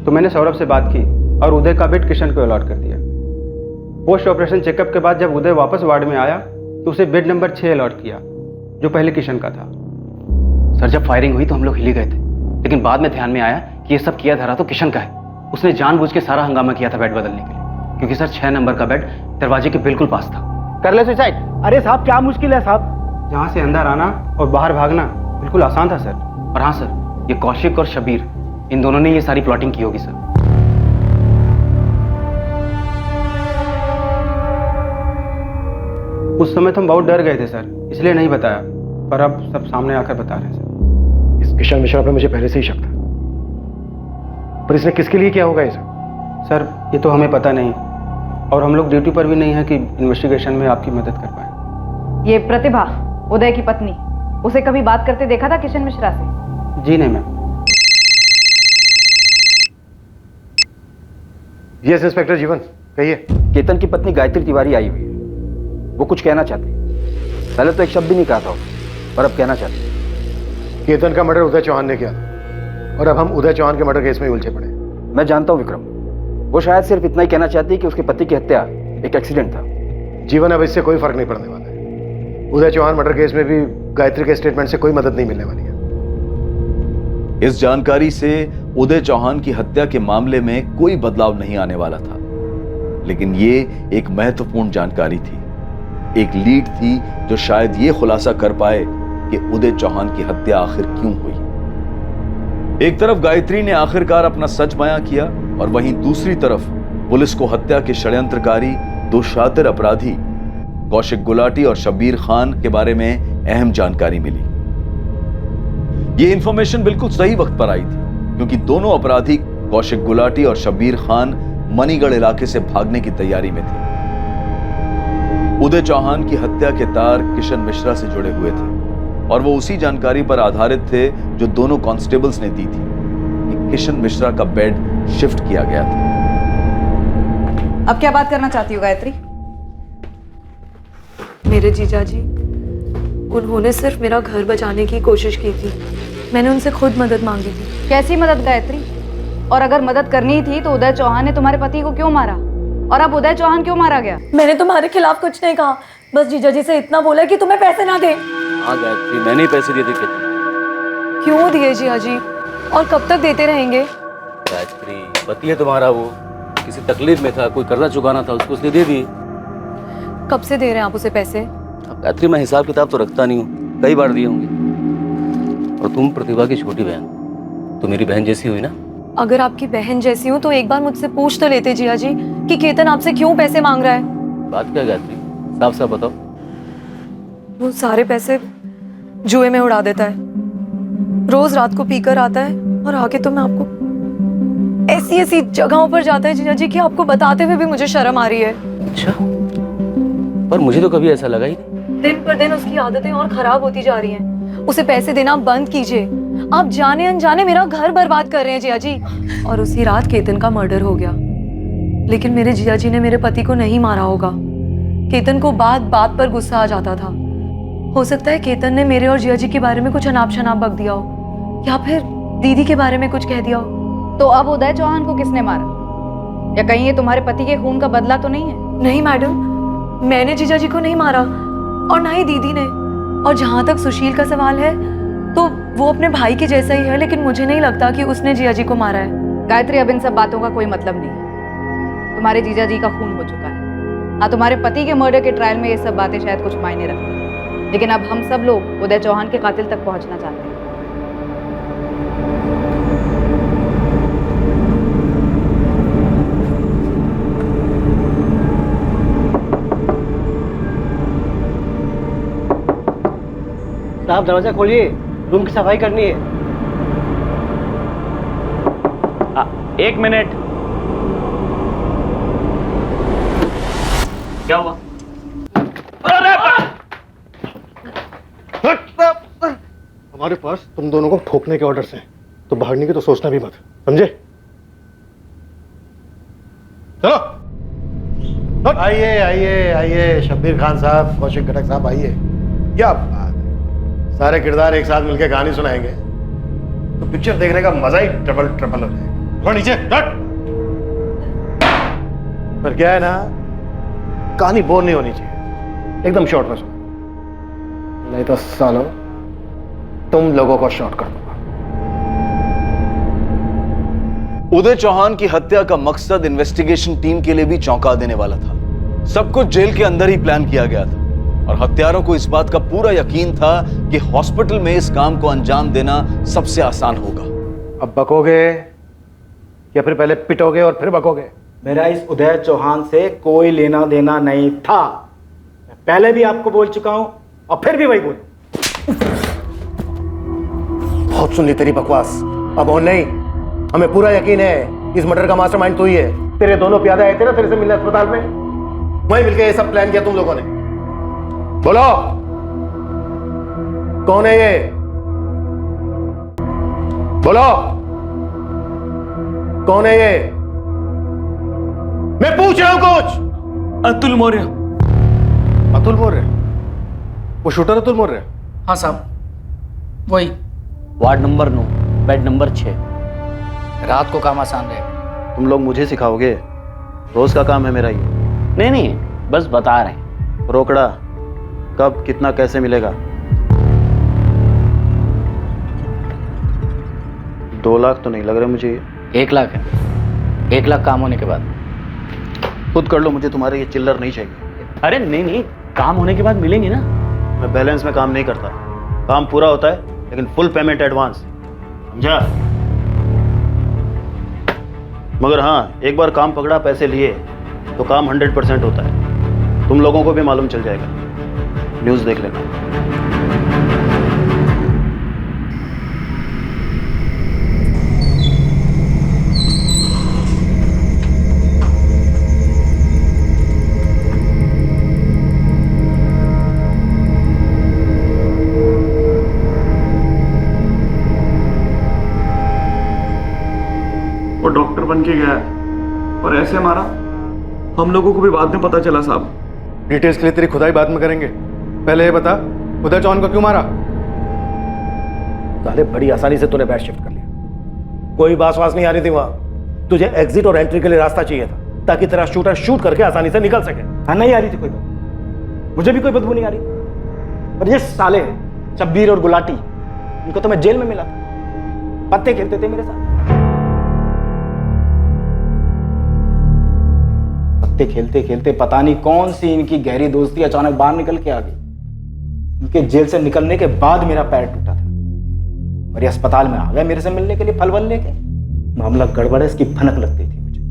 W: तो मैंने सौरभ से बात की और उदय का बेड किशन को अलॉट कर दिया। पोस्ट ऑपरेशन चेकअप के बाद जब उदय वापस वार्ड में आया तो उसे बेड नंबर 6 अलॉट किया, जो पहले किशन का था।
G: सर जब फायरिंग हुई तो हम लोग हिल गए थे, लेकिन बाद में ध्यान में आया कि ये सब किया धरा तो किशन का है। उसने जानबूझ के सारा हंगामा किया था बेड बदलने के लिए, क्योंकि सर 6 नंबर का बेड दरवाजे के बिल्कुल पास था।
X: कर ले सुसाइड। अरे साहब क्या मुश्किल है साहब,
W: यहाँ से अंदर आना और बाहर भागना बिल्कुल आसान था सर।
G: और हाँ सर, ये कौशिक और शबीर, इन दोनों ने ये सारी प्लॉटिंग की होगी सर।
W: उस समय तो हम बहुत डर गए थे सर, इसलिए नहीं बताया, पर अब सब सामने आकर बता रहे हैं सर।
P: इस किशन मिश्रा पे मुझे पहले से ही शक था, पर इसने किसके लिए किया होगा इसे?
W: सर ये तो हमें पता नहीं, और हम लोग ड्यूटी पर भी नहीं है कि इन्वेस्टिगेशन में आपकी मदद कर पाए।
A: ये प्रतिभा, उदय की पत्नी, उसे कभी बात करते देखा था किशन मिश्रा से?
W: जी नहीं मैम।
P: यस इंस्पेक्टर जीवन, कहिए।
C: केतन की पत्नी गायत्री तिवारी आई हुई है, वो कुछ कहना चाहती है। पहले तो एक शब्द भी नहीं कहा था, और अब कहना चाहती है।
P: केतन का मर्डर उदय चौहान ने किया, और अब हम उदय चौहान के मर्डर केस में ही उलझे पड़े।
C: मैं जानता हूँ विक्रम, वो शायद सिर्फ इतना ही कहना चाहती है कि उसके पति की हत्या एक एक्सीडेंट था।
P: जीवन, अब इससे कोई फर्क नहीं पड़ने वाला है। उदय चौहान मर्डर केस में भी गायत्री के स्टेटमेंट से कोई मदद नहीं मिलने वाली है।
E: इस जानकारी से उदय चौहान की हत्या के मामले में कोई बदलाव नहीं आने वाला था, लेकिन ये एक महत्वपूर्ण जानकारी थी, एक लीड थी जो शायद ये खुलासा कर पाए कि उदय चौहान की हत्या आखिर क्यों हुई। एक तरफ गायत्री ने आखिरकार अपना सच बयां किया, और वहीं दूसरी तरफ पुलिस को हत्या के षड्यंत्रकारी 2 शातिर अपराधी कौशिक गुलाटी और शब्बीर खान के बारे में अहम जानकारी मिली। ये इंफॉर्मेशन बिल्कुल सही वक्त पर आई थी, क्योंकि दोनों अपराधी कौशिक गुलाटी और शब्बीर खान मणिगढ़ इलाके से भागने की तैयारी में थे। उदय चौहान की हत्या के तार किशन मिश्रा से जुड़े हुए थे, और वो उसी जानकारी पर आधारित थे जो दोनों कांस्टेबल्स ने दी थी कि किशन मिश्रा का बेड शिफ्ट किया गया था।
A: अब क्या बात करना चाहती हो गायत्री?
D: मेरे जीजाजी, उन्होंने सिर्फ मेरा घर बचाने की कोशिश की थी, मैंने उनसे खुद मदद मांगी थी।
A: कैसी मदद गायत्री? और अगर मदद करनी थी तो उदय चौहान ने तुम्हारे पति को क्यों मारा, और अब उदय चौहान क्यों मारा गया?
D: मैंने तुम्हारे खिलाफ कुछ नहीं कहा, बस जीजाजी से इतना बोला कि तुम्हें पैसे ना दें।
N: हाँ गायत्री, मैंने ही पैसे दिए थे।
D: क्यों दिए जीजाजी, और कब तक देते रहेंगे?
N: गायत्री, पति है तुम्हारा, वो किसी तकलीफ में था, कोई कर्जा चुकाना था, उसको उसने दे दिए।
D: कब से दे रहे हैं आप उसे पैसे?
N: गायत्री, मैं हिसाब किताब तो रखता नहीं हूँ, कई बार दिए होंगे। और तुम प्रतिभा की छोटी बहन, तो मेरी बहन जैसी हुई ना।
D: अगर आपकी बहन जैसी हूँ तो एक बार मुझसे पूछ तो लेते जिया जी कि केतन आपसे क्यों पैसे मांग रहा है।
N: बात क्या गायत्री, साफ साफ बताओ।
D: वो सारे पैसे जुए में उड़ा देता है, रोज रात को पीकर आता है और आके तो मैं आपको ऐसी ऐसी जगहों पर जाता है जिया जी कि आपको बताते हुए भी मुझे शर्म आ रही है।
N: अच्छा, पर मुझे तो कभी ऐसा लगा ही नहीं।
D: दिन पर दिन उसकी आदतें और खराब होती जा रही हैं। उसे पैसे देना बंद कीजिए। आप जाने अनजाने मेरा घर बर्बाद कर रहे हैं जिया जी। और उसी रात केतन का मर्डर हो गया, लेकिन मेरे जिया जी ने मेरे पति को नहीं मारा होगा। केतन को बात बात पर गुस्सा आ जाता था। हो सकता है केतन ने मेरे और जिया जी के बारे में कुछ अनाप शनाप बक दिया हो, या फिर दीदी के बारे में कुछ कह दिया हो।
A: तो अब उदय चौहान को किसने मारा? या कहीं ये तुम्हारे पति के खून का बदला तो नहीं है?
D: नहीं मैडम, मैंने जीजा जी को नहीं मारा और ना ही दीदी ने। और जहां तक सुशील का सवाल है तो वो अपने भाई के जैसा ही है, लेकिन मुझे नहीं लगता कि उसने जिया जी को मारा है।
A: गायत्री, अब इन सब बातों का कोई मतलब नहीं है। तुम्हारे जीजा जी का खून हो चुका है। हाँ, तुम्हारे पति के मर्डर के ट्रायल में ये सब बातें शायद कुछ मायने रखती हैं, लेकिन अब हम सब लोग उदय चौहान के कातिल तक पहुंचना चाहते हैं।
Q: साहब दरवाजा खोलिए, रूम की सफाई करनी है।
B: एक मिनट। क्या हुआ?
K: हमारे पास तुम दोनों को ठोकने के ऑर्डर्स हैं, तो भागने की तो सोचना भी मत, समझे? चलो आइए आइए आइए, शब्बीर खान साहब, कौशिक घटक साहब, आइए। क्या बात है, सारे किरदार एक साथ मिलकर कहानी सुनाएंगे तो पिक्चर देखने का मजा ही ट्रिपल ट्रिपल हो जाएगा। थोड़ा नीचे हट। पर क्या है ना, कहानी बोर नहीं होनी चाहिए, एकदम शॉर्ट में सुनो, नहीं तो सालो तुम लोगों को शॉर्ट कर दूंगा।
E: उदय चौहान की हत्या का मकसद इन्वेस्टिगेशन टीम के लिए भी चौंका देने वाला था। सब कुछ जेल के अंदर ही प्लान किया गया था और हत्यारों को इस बात का पूरा यकीन था कि हॉस्पिटल में इस काम को अंजाम देना सबसे आसान होगा।
K: अब बकोगे या फिर पहले पिटोगे और फिर बकोगे?
X: मेरा इस उदय चौहान से कोई लेना देना नहीं था। मैं पहले भी आपको बोल चुका हूं और फिर भी वही बोल।
K: बहुत सुन ली तेरी बकवास, अब और नहीं। हमें पूरा यकीन है इस मर्डर का मास्टरमाइंड तू ही है। तेरे दोनों प्यादे आए थे ना तेरे से मिलने अस्पताल में, वहीं मिलकर ये सब प्लान किया तुम लोगों ने। बोलो कौन है ये? बोलो कौन है ये? मैं पूछ रहा हूं कुछ।
N: अतुल मौर्य।
K: अतुल मौर्य? वो शूटर अतुल मौर्य?
N: हाँ साहब, वही।
G: Ward number 9, bed number 6। रात को काम आसान रहेगा।
C: तुम लोग मुझे सिखाओगे? रोज का काम है मेरा ये।
G: नहीं नहीं, बस बता रहे हैं।
C: रोकड़ा कब, कितना, कैसे मिलेगा? 2 लाख तो नहीं लग रहा मुझे।
G: 1 लाख है। 1 लाख काम होने के बाद।
C: खुद कर लो, मुझे तुम्हारे ये चिल्लर नहीं चाहिए।
G: अरे नहीं नहीं, काम होने के बाद मिलेंगे ना।
C: मैं बैलेंस में काम नहीं करता, काम पूरा होता है लेकिन फुल पेमेंट एडवांस, समझा? मगर हाँ, एक बार काम पकड़ा, पैसे लिए तो काम 100% होता है। तुम लोगों को भी मालूम चल जाएगा, न्यूज़ देख लेना।
I: वो डॉक्टर बन के गया और ऐसे मारा, हम लोगों को भी बाद में पता चला साहब।
K: डिटेल्स के लिए तेरी खुदाई बाद में करेंगे, पहले ये बता उदय चौहान को क्यों मारा? साले बड़ी आसानी से तूने बैट शिफ्ट कर लिया, कोई बास वास नहीं आ रही थी वहां। तुझे एग्जिट और एंट्री के लिए रास्ता चाहिए था ताकि तेरा शूटर शूट करके आसानी से निकल सके।
X: हाँ, नहीं आ रही थी कोई बदबू, मुझे भी कोई बदबू नहीं आ रही थी। पर ये साले शब्बीर और गुलाटी, इनको तो मैं जेल में मिला था, पत्ते खेलते थे मेरे साथ। पत्ते खेलते खेलते पता नहीं कौन सी इनकी गहरी दोस्ती अचानक बाहर निकल के आ गई। इनके जेल से निकलने के बाद मेरा पैर टूटा था और ये अस्पताल में आ गया मेरे से मिलने के लिए फलवल लेके। मामला गड़बड़ है, इसकी भनक लगती थी मुझे।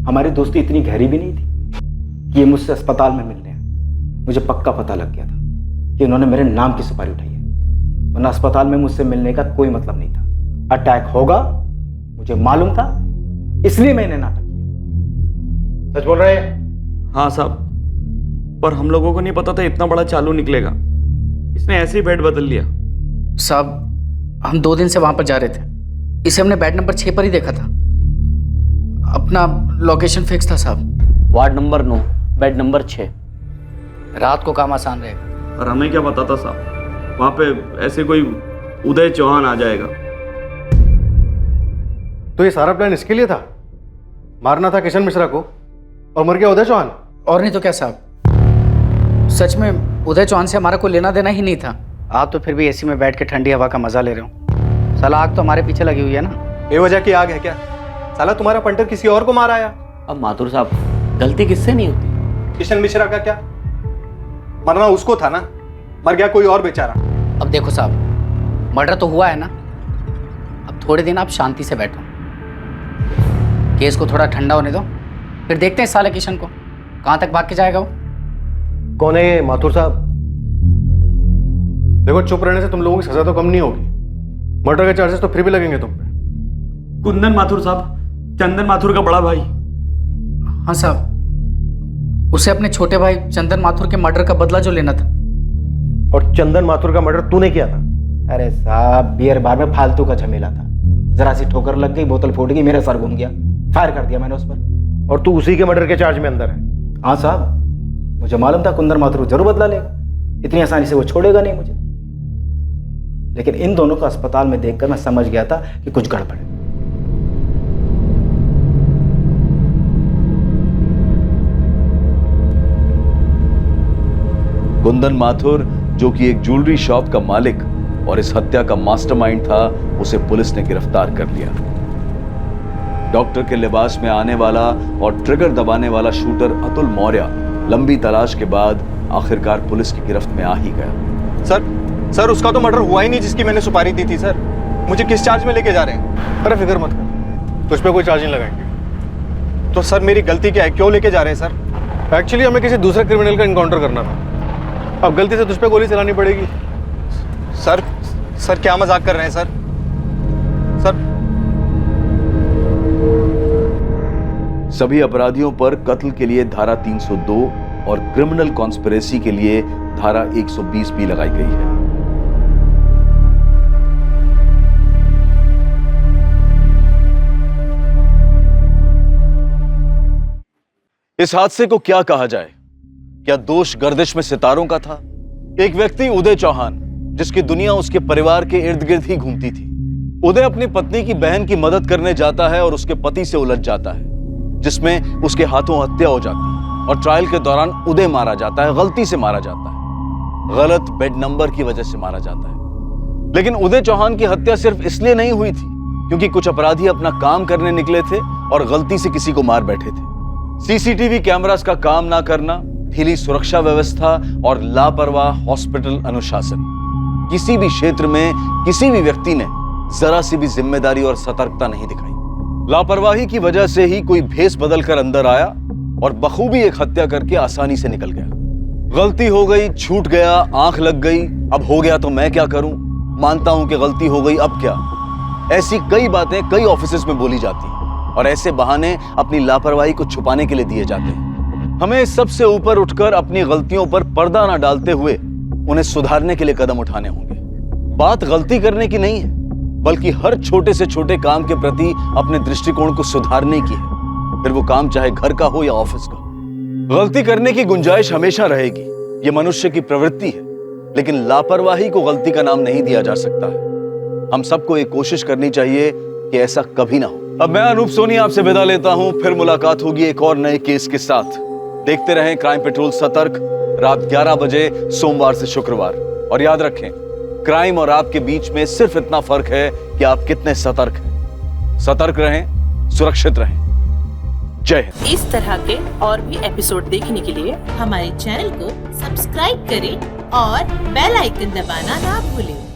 X: हमारी दोस्ती इतनी गहरी भी नहीं थी कि ये मुझसे अस्पताल में मिलने आए। मुझे पक्का पता लग गया था कि उन्होंने मेरे नाम की सुपारी उठाई है, वरना अस्पताल में मुझसे मिलने का कोई मतलब नहीं था। अटैक होगा मुझे मालूम था, इसलिए मैंने नाटक किया।
K: सच बोल रहे हैं?
I: हाँ साहब,
E: पर हम लोगों को नहीं पता था इतना बड़ा चालू निकलेगा। इसने ऐसे ही बेड बदल लिया।
J: साहब हम 2 दिन से वहां पर जा रहे थे, इसे हमने बेड नंबर 6 पर ही देखा था। अपना लोकेशन फिक्स था साहब।
G: Ward number 9 bed number 6।
J: रात को काम आसान रहेगा।
E: और हमें क्या पता था साहब, वहां पे ऐसे कोई उदय चौहान आ जाएगा।
K: तो ये सारा प्लान इसके लिए था, मारना था किशन मिश्रा को और मर गया उदय चौहान।
J: और नहीं तो क्या साहब, सच में उदय चौहान से हमारा कोई लेना देना ही नहीं था। आप तो फिर भी एसी में बैठ के ठंडी हवा का मजा ले रहे हो। साला आग तो हमारे पीछे लगी हुई है ना।
K: बेवजह की आग है क्या? साला तुम्हारा पंटर किसी और को मार आया।
G: अब माथुर साहब गलती किससे नहीं होती?
K: किशन मिश्रा का क्या, मरना उसको था ना, मर गया कोई और बेचारा।
J: अब देखो साहब, मर्डर तो हुआ है ना, अब थोड़े दिन आप शांति से बैठो, केस को थोड़ा ठंडा होने दो, फिर देखते हैं साले किशन को कहां तक भाग के जाएगा वो।
K: कौन है ये माथुर साहब? देखो चुप रहने से तुम लोगों की सजा तो कम नहीं होगी, मर्डर के चार्जेस तो फिर भी लगेंगे तुम पे।
E: कुंदन माथुर साहब, चंदन माथुर का बड़ा भाई।
J: हाँ साहब, उसे अपने छोटे भाई चंदन माथुर के मर्डर का बदला जो लेना था।
K: और चंदन माथुर का मर्डर तूने किया था?
X: अरे साहब बियर बार में फालतू का झमेला था, जरा सी ठोकर लग गई, बोतल फूट गई, मेरा सर घूम गया, फायर कर दिया मैंने उस पर।
K: और तू उसी के मर्डर के चार्ज में अंदर है?
X: हाँ साहब, मुझे मालूम था कुंदन माथुर जरूर बदला लेगा, इतनी आसानी से वो छोड़ेगा नहीं मुझे। लेकिन इन दोनों को अस्पताल में देखकर मैं समझ गया था कि कुछ गड़बड़ है।
E: कुंदन माथुर, जो कि एक ज्वेलरी शॉप का मालिक और इस हत्या का मास्टरमाइंड था, उसे पुलिस ने गिरफ्तार कर लिया। डॉक्टर के लिबास में आने वाला और ट्रिगर दबाने वाला शूटर अतुल मौर्य लंबी तलाश के बाद आखिरकार पुलिस की गिरफ्त में आ ही गया।
K: सर उसका तो मर्डर हुआ ही नहीं जिसकी मैंने सुपारी दी थी। सर मुझे किस चार्ज में लेके जा रहे हैं? अरे फिक्र मत कर, तुझ पे कोई चार्ज नहीं लगाएंगे। तो सर मेरी गलती क्या है, क्यों लेके जा रहे हैं सर? एक्चुअली हमें किसी दूसरे क्रिमिनल का इनकाउंटर करना था, अब गलती से तुझ पे गोली चलानी पड़ेगी। सर क्या मजाक कर रहे हैं सर?
E: सभी अपराधियों पर कत्ल के लिए धारा 302 और क्रिमिनल कॉन्स्पिरेसी के लिए धारा 120 भी लगाई गई है। इस हादसे को क्या कहा जाए? क्या दोष गर्दिश में सितारों का था? एक व्यक्ति उदय चौहान, जिसकी दुनिया उसके परिवार के इर्द गिर्द ही घूमती थी। उदय अपनी पत्नी की बहन की मदद करने जाता है और उसके पति से उलझ जाता है, जिसमें उसके हाथों हत्या हो जाती है और ट्रायल के दौरान उदय मारा जाता है, गलती से मारा जाता है, गलत बेड नंबर की वजह से मारा जाता है। लेकिन उदय चौहान की हत्या सिर्फ इसलिए नहीं हुई थी क्योंकि कुछ अपराधी अपना काम करने निकले थे और गलती से किसी को मार बैठे थे। सीसीटीवी कैमरास का काम ना करना, ढीली सुरक्षा व्यवस्था और लापरवाह हॉस्पिटल अनुशासन, किसी भी क्षेत्र में किसी भी व्यक्ति ने जरा सी भी जिम्मेदारी और सतर्कता नहीं दिखाई। लापरवाही की वजह से ही कोई भेस बदल कर अंदर आया और बखूबी एक हत्या करके आसानी से निकल गया। गलती हो गई, छूट गया, आंख लग गई, अब हो गया तो मैं क्या करूं, मानता हूं कि गलती हो गई, अब क्या। ऐसी कई बातें कई ऑफिसेज में बोली जाती हैं और ऐसे बहाने अपनी लापरवाही को छुपाने के लिए दिए जाते हैं। हमें सबसे ऊपर उठकर अपनी गलतियों पर पर्दा ना डालते हुए उन्हें सुधारने के लिए कदम उठाने होंगे। बात गलती करने की नहीं है, बल्कि हर छोटे से छोटे काम के प्रति अपने दृष्टिकोण को सुधारने की है, फिर वो काम चाहे घर का हो या ऑफिस का। गलती करने की गुंजाइश हमेशा रहेगी, ये मनुष्य की प्रवृत्ति है, लेकिन लापरवाही को गलती का नाम नहीं दिया जा सकता है। हम सबको एक कोशिश करनी चाहिए कि ऐसा कभी ना हो। अब मैं अनूप सोनी आपसे विदा लेता हूं, फिर मुलाकात होगी एक और नए केस के साथ। देखते रहें क्राइम पेट्रोल सतर्क, रात 11 बजे सोमवार से शुक्रवार। और याद रखें, क्राइम और आपके बीच में सिर्फ इतना फर्क है कि आप कितने सतर्क हैं। सतर्क रहें, सुरक्षित रहें। जय हिंद।
R: इस तरह के और भी एपिसोड देखने के लिए हमारे चैनल को सब्सक्राइब करें और बेल आइकन दबाना ना भूलें।